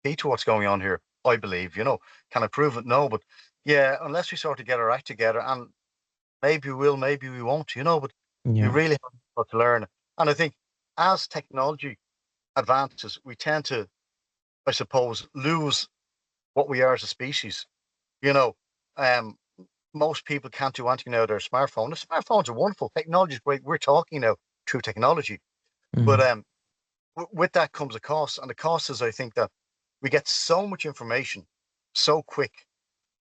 key to what's going on here. I believe. Can I prove it? No, but yeah, unless we sort of get our act together, and maybe we will, maybe we won't. But we really have to learn. And I think as technology advances, we tend to, I suppose, lose what we are as a species. Most people can't do anything now with their smartphone. The smartphones are wonderful. Technology is great. We're talking now through technology. But with that comes a cost. And the cost is, I think, that we get so much information so quick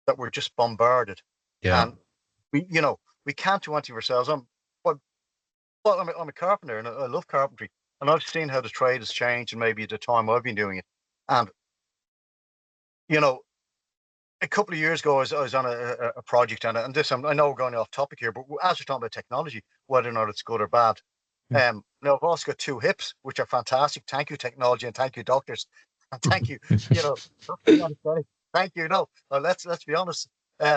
that we're just bombarded. Yeah. And we can't do anything ourselves. I'm a carpenter and I love carpentry. And I've seen how the trade has changed and maybe the time I've been doing it. And, a couple of years ago, I was on a project, and this, I know we're going off topic here, but as we're talking about technology, whether or not it's good or bad, now I've also got 2 hips, which are fantastic. Thank you, technology, and thank you, doctors, and thank you, thank you. No, let's be honest. We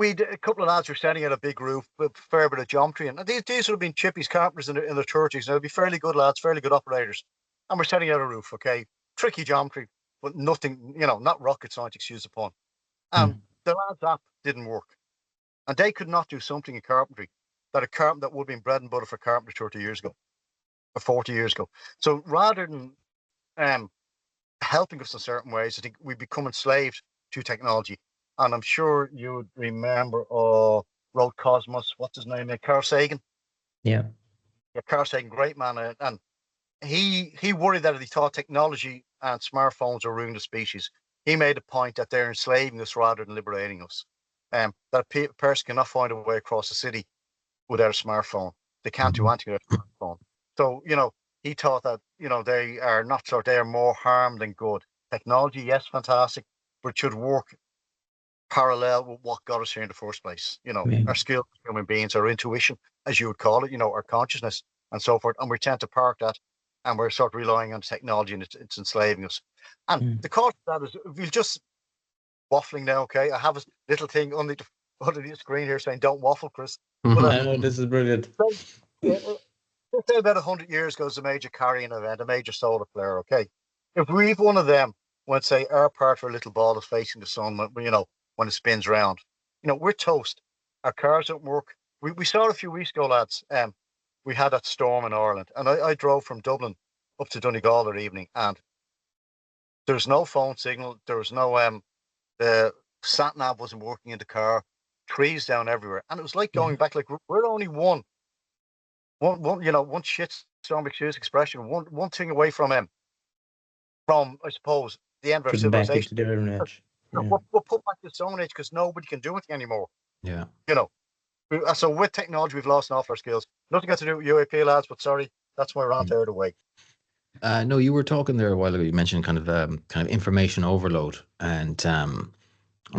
a couple of lads were setting out a big roof with a fair bit of geometry, and these would have been chippies carpenters in the 30s, and they'd be fairly good lads, fairly good operators, and we're setting out a roof, okay, tricky geometry. But nothing, not rocket science, excuse the pun. And the lads' app didn't work. And they could not do something in carpentry that that would have been bread and butter for carpentry 30 years ago or 40 years ago. So rather than helping us in certain ways, I think we become enslaved to technology. And I'm sure you would remember wrote Cosmos, what's his name? Carl Sagan. Yeah, Carl Sagan, great man. And he worried that if he thought technology and smartphones are ruining the species, he made a point that they're enslaving us rather than liberating us. That a person cannot find a way across the city without a smartphone. They can't do anything without a smartphone. So, he thought that, they are not so, they are more harm than good. Technology, yes, fantastic, but it should work parallel with what got us here in the first place. Our skills as human beings, our intuition, as you would call it, our consciousness and so forth. And we tend to park that, and we're sort of relying on technology, and it's enslaving us. And the cost of that is, we'll just waffling now, okay? I have a little thing under the screen here saying, don't waffle, Chris. But, I know, this is brilliant. Let's say about 100 years ago, it was a major carrying event, a major solar flare, okay? If we've one of them, when, say, our part of a little ball is facing the sun, when it spins around, we're toast. Our cars don't work. We saw it a few weeks ago, lads. We had that storm in Ireland, and I drove from Dublin up to Donegal that evening, and there was no phone signal. There was no the sat nav wasn't working in the car. Trees down everywhere, and it was like going back. Like we're only one shit storm, excuse expression, one thing away from I suppose the end of our Getting back civilization. into the Iron Age. We're put back to the Stone Age because nobody can do anything anymore. Yeah. So with technology, we've lost off our skills. Nothing got to do with UAP, lads, but sorry, that's my rant out of the way. No, you were talking there a while ago. You mentioned kind of information overload, and I'm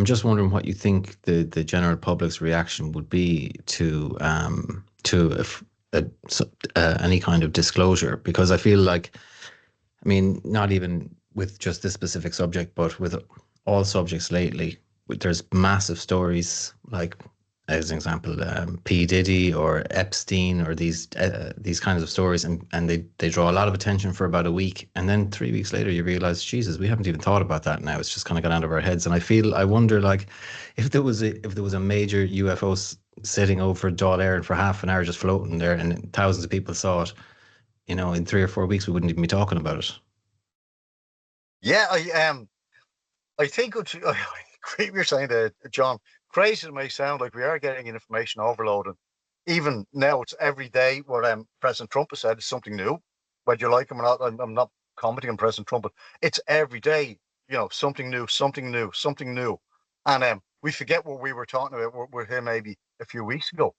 just wondering what you think the general public's reaction would be to any kind of disclosure, because I feel like, I mean, not even with just this specific subject, but with all subjects lately, there's massive stories, like, as an example, P. Diddy or Epstein, or these kinds of stories, and they draw a lot of attention for about a week, and then 3 weeks later you realize, Jesus, we haven't even thought about that now. It's just kind of got out of our heads. And I wonder, like, if there was a major UFO sitting over Dáil Éireann for half an hour, just floating there, and thousands of people saw it, in 3 or 4 weeks we wouldn't even be talking about it. Yeah, I think I agree with you're saying that, John. Crazy it may sound, like we are getting information overload, and even now it's every day what President Trump has said is something new. Whether you like him or not, I'm not commenting on President Trump, but it's every day, something new, and we forget what we were talking about with him maybe a few weeks ago,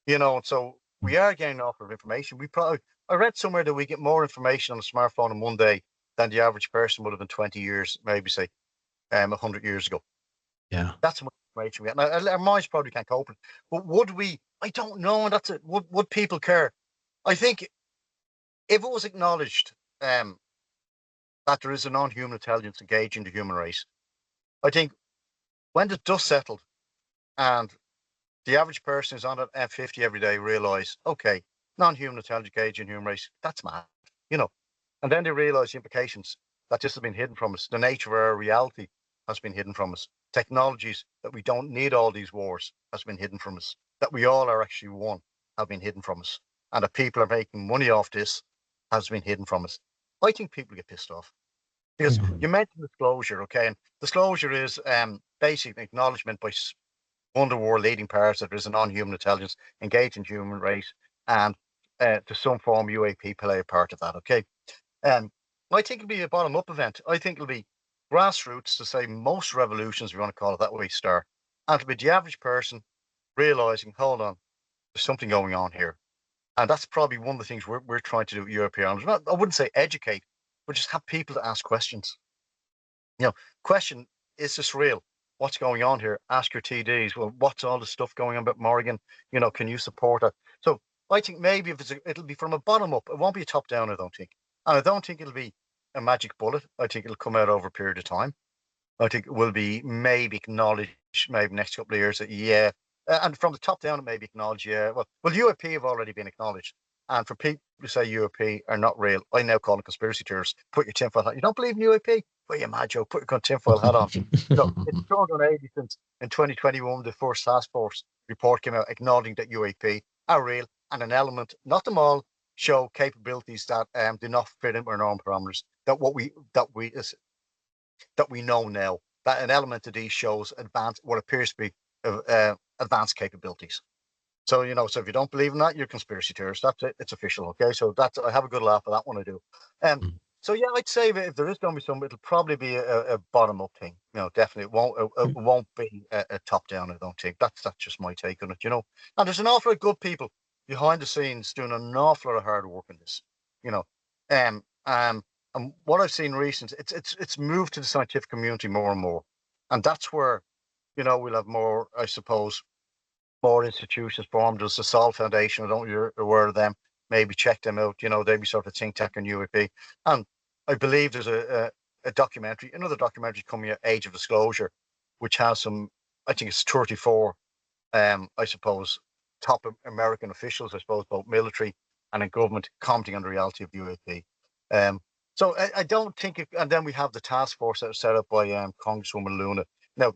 and so we are getting off of information. I read somewhere that we get more information on a smartphone in one day than the average person would have in 20 years, maybe say 100 years ago. Yeah, that's much information we have. Now, our minds probably can't cope with it, but would we? I don't know. And that's it. Would people care? I think if it was acknowledged that there is a non-human intelligence engaging the human race, I think when the dust settled and the average person who's on that F-50 every day realize, okay, non-human intelligent gauge in human race, that's mad, you know. And then they realize the implications that this has been hidden from us. The nature of our reality has been hidden from us. Technologies that we don't need all these wars has been hidden from us. That we all are actually one have been hidden from us. And that people are making money off this has been hidden from us. I think people get pissed off. Because you mentioned disclosure, okay? And disclosure is basically acknowledgement by one of the world leading powers that there is a non-human intelligence engaged in human race, and to some form UAP play a part of that, okay? I think it'll be a bottom-up event. I think it'll be grassroots, to say most revolutions, if you want to call it that way, start. And it'll be the average person realizing, hold on, there's something going on here. And that's probably one of the things we're trying to do at UAP Ireland. I wouldn't say educate, but just have people to ask questions. You know, question, is this real? What's going on here? Ask your TDs. Well, what's all the stuff going on about Morrigan? You know, can you support it? So I think maybe if it'll be from a bottom up. It won't be a top down, I don't think. And I don't think it'll be a magic bullet. I think it'll come out over a period of time. I think it will be maybe acknowledged maybe next couple of years that, yeah. And from the top down, it may be acknowledged, yeah. Well, UAP have already been acknowledged. And for people who say UAP are not real, I now call them conspiracy theorists. Put your tinfoil hat. You don't believe in UAP? Well, you're mad, Joe. Put your tinfoil hat on. You know, it's 280 since in 2021, the first task force report came out acknowledging that UAP are real, and an element, not them all, show capabilities that do not fit in our normal parameters. That we know now. That an element of these shows what appears to be advanced capabilities. So, you know, so if you don't believe in that, you're a conspiracy theorist. That's it. It's official. Okay. So I have a good laugh at that one. I do. So yeah, I'd say if there is going to be some, it'll probably be a bottom up thing. You know, definitely it won't be a top down. I don't think that's just my take on it. You know, and there's an awful lot of good people behind the scenes doing an awful lot of hard work in this. You know, and what I've seen recently, it's moved to the scientific community more and more, and that's where, you know, we'll have more, I suppose, more institutions formed. There's the Sol Foundation. I don't know if you're aware of them. Maybe check them out. You know, they'd be sort of think tank on UAP. And I believe there's a documentary, another documentary coming out, Age of Disclosure, which has some, I think it's 34, I suppose, top American officials, I suppose, both military and in government, commenting on the reality of UAP. So I don't think, and then we have the task force that was set up by Congresswoman Luna. Now,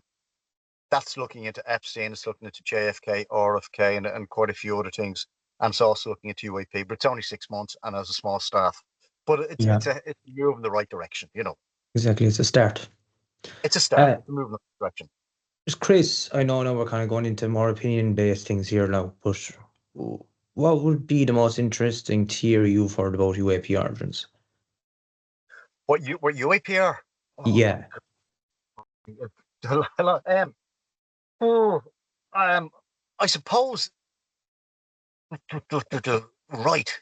that's looking into Epstein, it's looking into JFK, RFK, and quite a few other things. And it's also looking into UAP, but it's only 6 months and has a small staff. But it's a move in the right direction, you know. Exactly, it's a start. It's a start. It's a move in the right direction. Chris, I know now we're kind of going into more opinion-based things here now, but what would be the most interesting theory you've heard about UAP origins? What UAP are? Oh, yeah. I suppose. Right.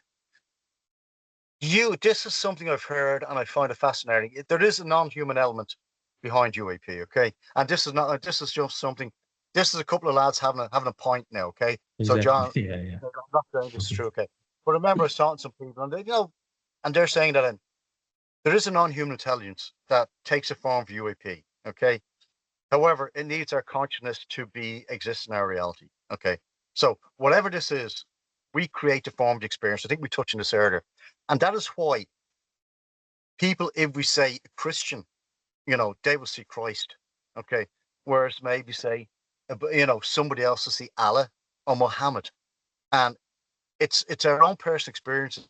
This is something I've heard and I find it fascinating. There is a non-human element behind UAP, okay? And this is just something. This is a couple of lads having a point now, okay? Exactly. So John, yeah. I'm not saying this is true, okay? But remember, I was talking to some people, and and they're saying that there is a non-human intelligence that takes a form of UAP, okay? However, it needs our consciousness to exist in our reality, okay? So whatever this is, we create the formed experience. I think we touched on this earlier. And that is why people, if we say a Christian, you know, they will see Christ, okay? Whereas maybe say, you know, somebody else will see Allah or Muhammad. And it's our own personal experiences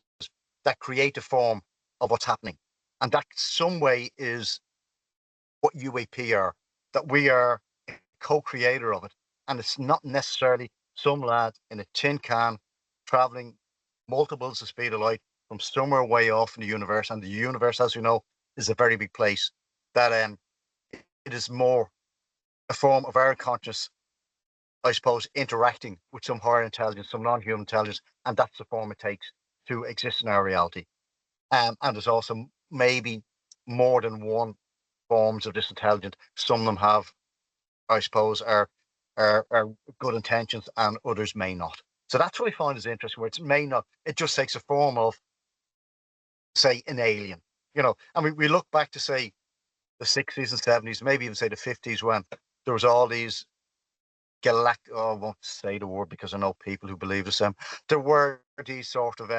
that create the form of what's happening. And that some way is what UAP are, that we are a co-creator of it. And it's not necessarily some lad in a tin can traveling multiples the speed of light from somewhere way off in the universe. And the universe, as you know, is a very big place. That it is more a form of our conscious, I suppose, interacting with some higher intelligence, some non-human intelligence, and that's the form it takes to exist in our reality. And there's also maybe more than one forms of this intelligence. Some of them have, I suppose, are good intentions, and others may not. So that's what I find is interesting, where it may not, it just takes a form of, say, an alien, you know. And we look back to, say, the 60s and 70s, maybe even say the 50s, when there was all these galactic. Oh, I won't say the word because I know people who believe this. There were these sort of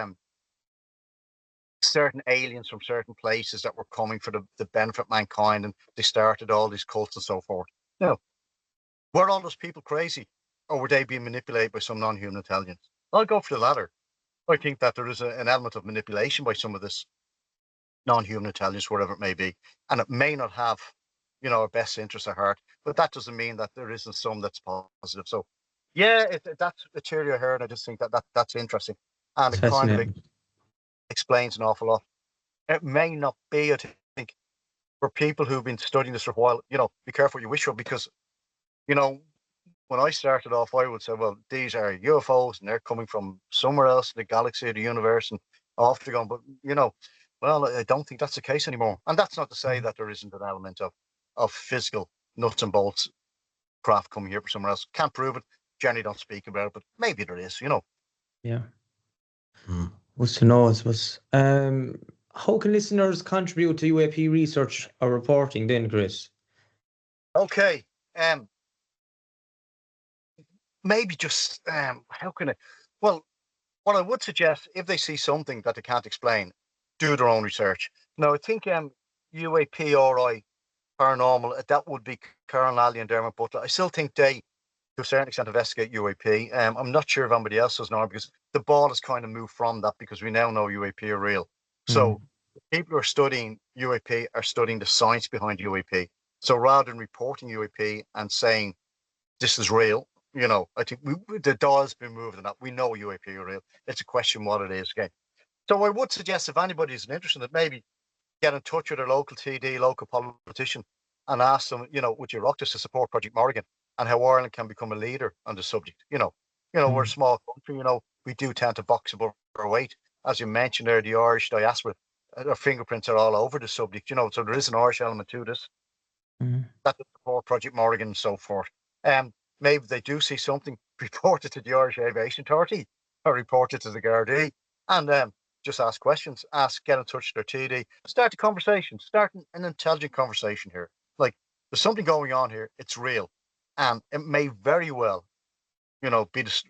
certain aliens from certain places that were coming for the benefit of mankind, and they started all these cults and so forth. Now, were all those people crazy, or were they being manipulated by some non-human intelligence? I'll go for the latter. I think that there is an element of manipulation by some of this non-human intelligence, whatever it may be, and it may not have, our best interest at heart. But that doesn't mean that there isn't some that's positive. So, yeah, that's a theory I heard. I just think that's interesting, and It's it kind of fascinating. explains an awful lot. It may not be, I think, for people who've been studying this for a while. Be careful what you wish for, because when I started off, I would say, well, these are UFOs and they're coming from somewhere else in the galaxy or the universe and off to go. But, well, I don't think that's the case anymore. And that's not to say that there isn't an element of physical nuts and bolts craft coming here from somewhere else. Can't prove it. Generally don't speak about it, but maybe there is, Yeah. Hmm. What's to know, I suppose. How can listeners contribute to UAP research or reporting then, Chris? Okay. Maybe just, how can I? Well, what I would suggest, if they see something that they can't explain, do their own research. Now, I think UAP, RI, paranormal, that would be Colonel Ali and Dermot Butler. I still think they, to a certain extent, investigate UAP. I'm not sure if anybody else does now, because the ball has kind of moved from that, because we now know UAP are real. So people who are studying UAP are studying the science behind UAP. So rather than reporting UAP and saying this is real, I think the dial's been moved on that. We know UAP are real. It's a question what it is again. So I would suggest, if anybody is interested in it, maybe get in touch with their local TD, local politician, and ask them, would you rock this to support Project Morrigan, and how Ireland can become a leader on the subject. We're a small country. We do tend to box above our weight. As you mentioned there, the Irish diaspora, their fingerprints are all over the subject. So there is an Irish element to this. That to support Project Morrigan and so forth. Maybe they do see something, report it to the Irish Aviation Authority or report it to the Gardaí, and just ask questions, get in touch with their TD, start a conversation, start an intelligent conversation here. Like, there's something going on here, it's real, and it may very well, be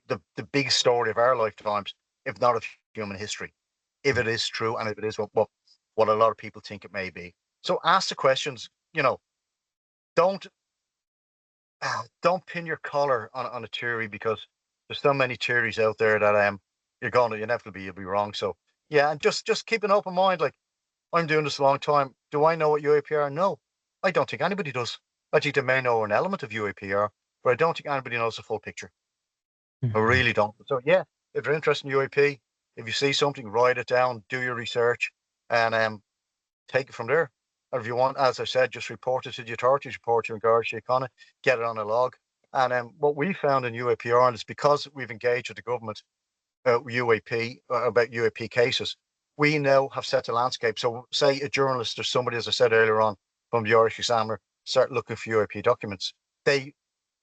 the big story of our lifetimes, if not of human history, if it is true, and if it is what a lot of people think it may be. So ask the questions, don't pin your collar on a theory, because there's so many theories out there that you'll be wrong. So yeah, and just keep an open mind. Like, I'm doing this a long time. Do I know what UAP are? No, I don't think anybody does. I think they may know an element of UAP are, but I don't think anybody knows the full picture. I really don't. So yeah, if you're interested in UAP, if you see something, write it down, do your research, and take it from there. Or if you want, as I said, just report it to the authorities, report to Garda Síochána, get it on a log. And what we found in UAP Ireland is, because we've engaged with the government UAP about UAP cases, we now have set the landscape. So say a journalist or somebody, as I said earlier on, from the Irish Examiner, start looking for UAP documents. They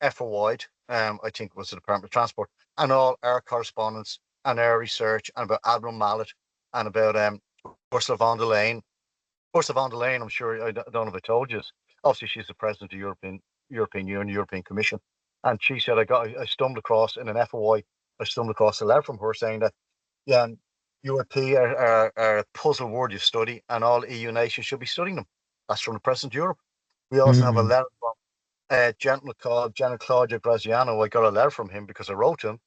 FOI'd, I think it was the Department of Transport, and all our correspondence and our research, and about Admiral Mallet, and about Ursula von der Leyen. Ursula von der Leyen, I'm sure, I don't know if I told you, obviously she's the president of the European Union, European Commission. And she said, I stumbled across in an FOI, I stumbled across a letter from her saying that, yeah, UAP are a puzzle word you study, and all EU nations should be studying them. That's from the President of Europe. We also have a letter from a gentleman called General Claudio Graziano. I got a letter from him because I wrote to him,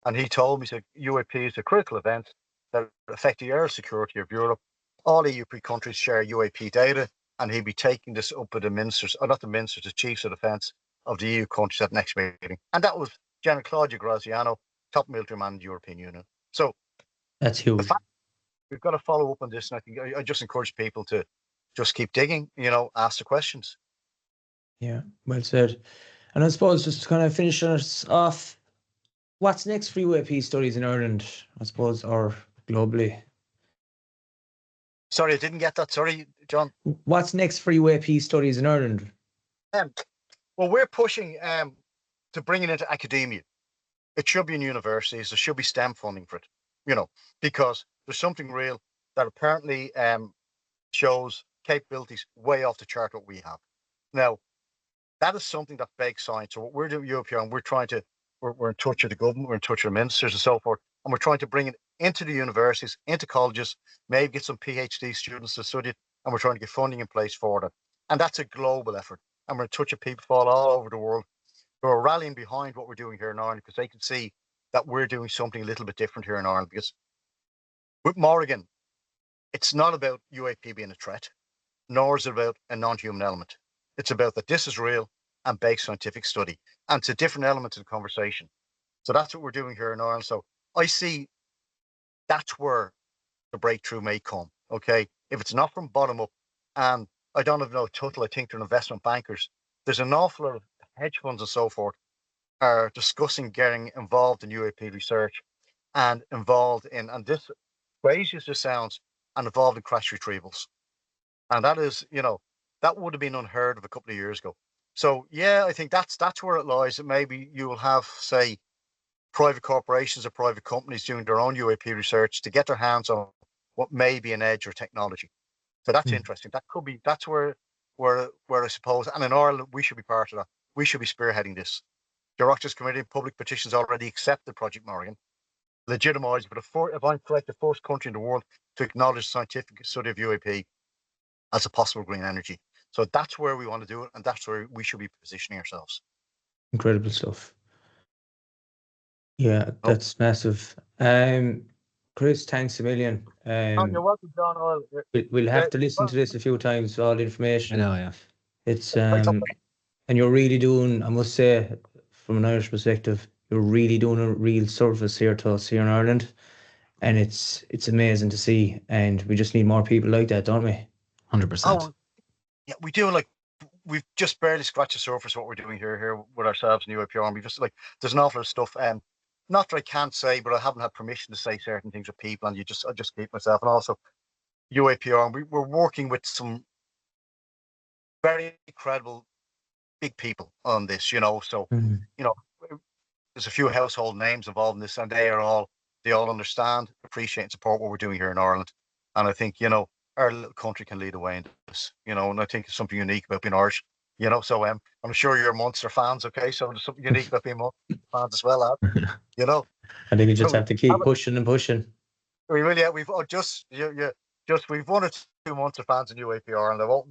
and he told me, that UAP is a critical event that affect the air security of Europe. All EU countries share UAP data, and he'd be taking this up with the ministers, or not the ministers, the chiefs of defence of the EU countries at next meeting. And that was General Claudio Graziano, top military man in the European Union. So that's huge. We've got to follow up on this, and I think I just encourage people to just keep digging, ask the questions. Yeah, well said. And I suppose, just to kind of finish us off, what's next for UAP studies in Ireland, I suppose, or globally? Sorry, I didn't get that. Sorry, John. What's next for UAP studies in Ireland? Well, we're pushing to bring it into academia. It should be in universities. There should be STEM funding for it, because there's something real that apparently shows capabilities way off the chart what we have. Now, that is something that begs science. So what we're doing at UAP, and we're in touch with the government, we're in touch with ministers and so forth, and we're trying to bring it into the universities, into colleges, maybe get some PhD students to study it, and we're trying to get funding in place for that. And that's a global effort. And we're in touch with people all over the world who are rallying behind what we're doing here in Ireland, because they can see that we're doing something a little bit different here in Ireland. Because with Morrigan, it's not about UAP being a threat, nor is it about a non-human element. It's about that this is real and based scientific study. And it's a different element of the conversation. So that's what we're doing here in Ireland. So I see that's where the breakthrough may come. Okay. If it's not from bottom up, and I don't know total, I think they're investment bankers. There's an awful lot of hedge funds and so forth are discussing getting involved in UAP research and involved in, and this crazy as this sounds, and involved in crash retrievals. And that is, that would have been unheard of a couple of years ago. So yeah, I think that's where it lies. That maybe you will have, say, private corporations or private companies doing their own UAP research to get their hands on what may be an edge or technology. So that's interesting. That's where I suppose, and in Ireland, we should be part of that. We should be spearheading this. The Oireachtas Committee of Public Petitions already accepted Project Morrigan, legitimised, but if I'm correct, the first country in the world to acknowledge scientific study of UAP as a possible green energy. So that's where we want to do it, and that's where we should be positioning ourselves. Incredible stuff. Yeah, that's massive. Chris, thanks a million. You're welcome, John. We'll have to listen to this a few times, all the information. I know, yeah. It's and you're really doing, I must say, from an Irish perspective, you're really doing a real service here to us here in Ireland. And it's amazing to see. And we just need more people like that, don't we? 100%. Oh, yeah, we do. Like, we've just barely scratched the surface of what we're doing here with ourselves in UAP Army. Just like, there's an awful lot of stuff. Not that I can't say, but I haven't had permission to say certain things with people, and I just keep myself. And also, UAP Army, we're working with some very credible big people on this, So, there's a few household names involved in this, and they all understand, appreciate, and support what we're doing here in Ireland. And I think, our little country can lead the way in this, and I think it's something unique about being Irish, So I'm sure you're Munster fans, okay? So there's something unique about being Munster fans as well, I think you just have to keep pushing and pushing. We really, we've we've 1 or 2 Munster fans in UAP Ireland. I won't,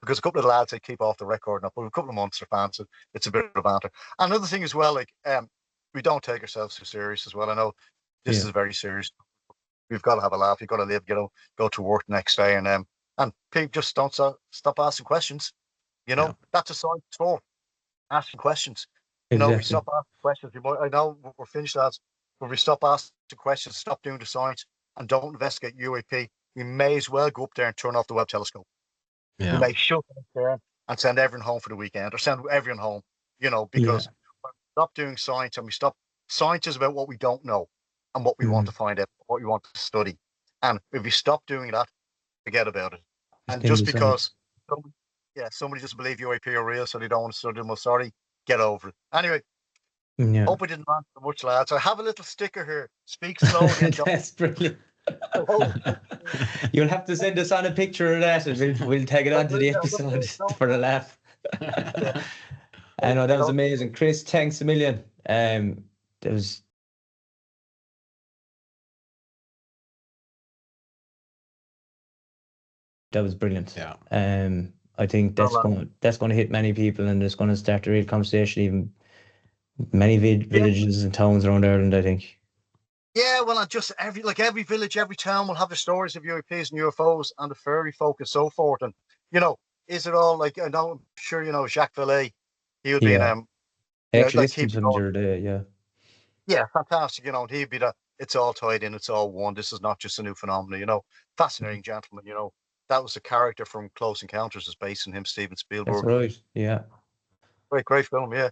because a couple of the lads they keep off the record now, but a couple of Munster fans, so it's a bit of banter. Another thing as well, like we don't take ourselves too serious as well. I know this is very serious. We've got to have a laugh. You've got to live, go to work the next day, and people just don't stop asking questions. That's a science for asking questions. Exactly. We stop asking questions. I know we're finished, lads, but we stop asking questions, stop doing the science, and don't investigate UAP. We may as well go up there and turn off the Webb telescope. Yeah. We may shut it down and send everyone home for the weekend, or send everyone home. Because we stop doing science, and we stop. Science is about what we don't know and what we want to find out, what we want to study. And if we stop doing that, forget about it. And just because somebody doesn't believe UAP are real, so they don't want to study them, well, sorry, get over it. Anyway, hope I didn't answer much, lads. I have a little sticker here. Speak slowly. That's brilliant. You'll have to send us on a picture of that, and we'll tag it onto the episode for the laugh. I know, that was amazing. Chris, thanks a million. That was brilliant. Yeah. I think that's going to hit many people, and it's going to start a real conversation, even many villages and towns around Ireland, I think. Yeah, well, and just every village, every town will have their stories of UAPs and UFOs and the fairy folk and so forth. And is it all like, I know, I'm sure Jacques Vallée, he would be actually listened to him the other day, yeah, fantastic. He'd be that. It's all tied in. It's all one. This is not just a new phenomenon. Fascinating gentleman. That was the character from Close Encounters, is based on him, Steven Spielberg. That's right. Yeah. Great film. Yeah.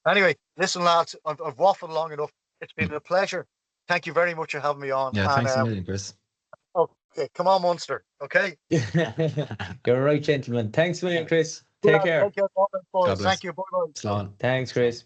Anyway, listen, lads, I've waffled long enough. It's been a pleasure. Thank you very much for having me on. Yeah, thanks a million, Chris. Okay, come on, Munster. Okay. You're a right gentleman. Thanks a million, Chris. Take care. Take care, boys. Thank you. Bye-bye. Slán. Thanks, Chris.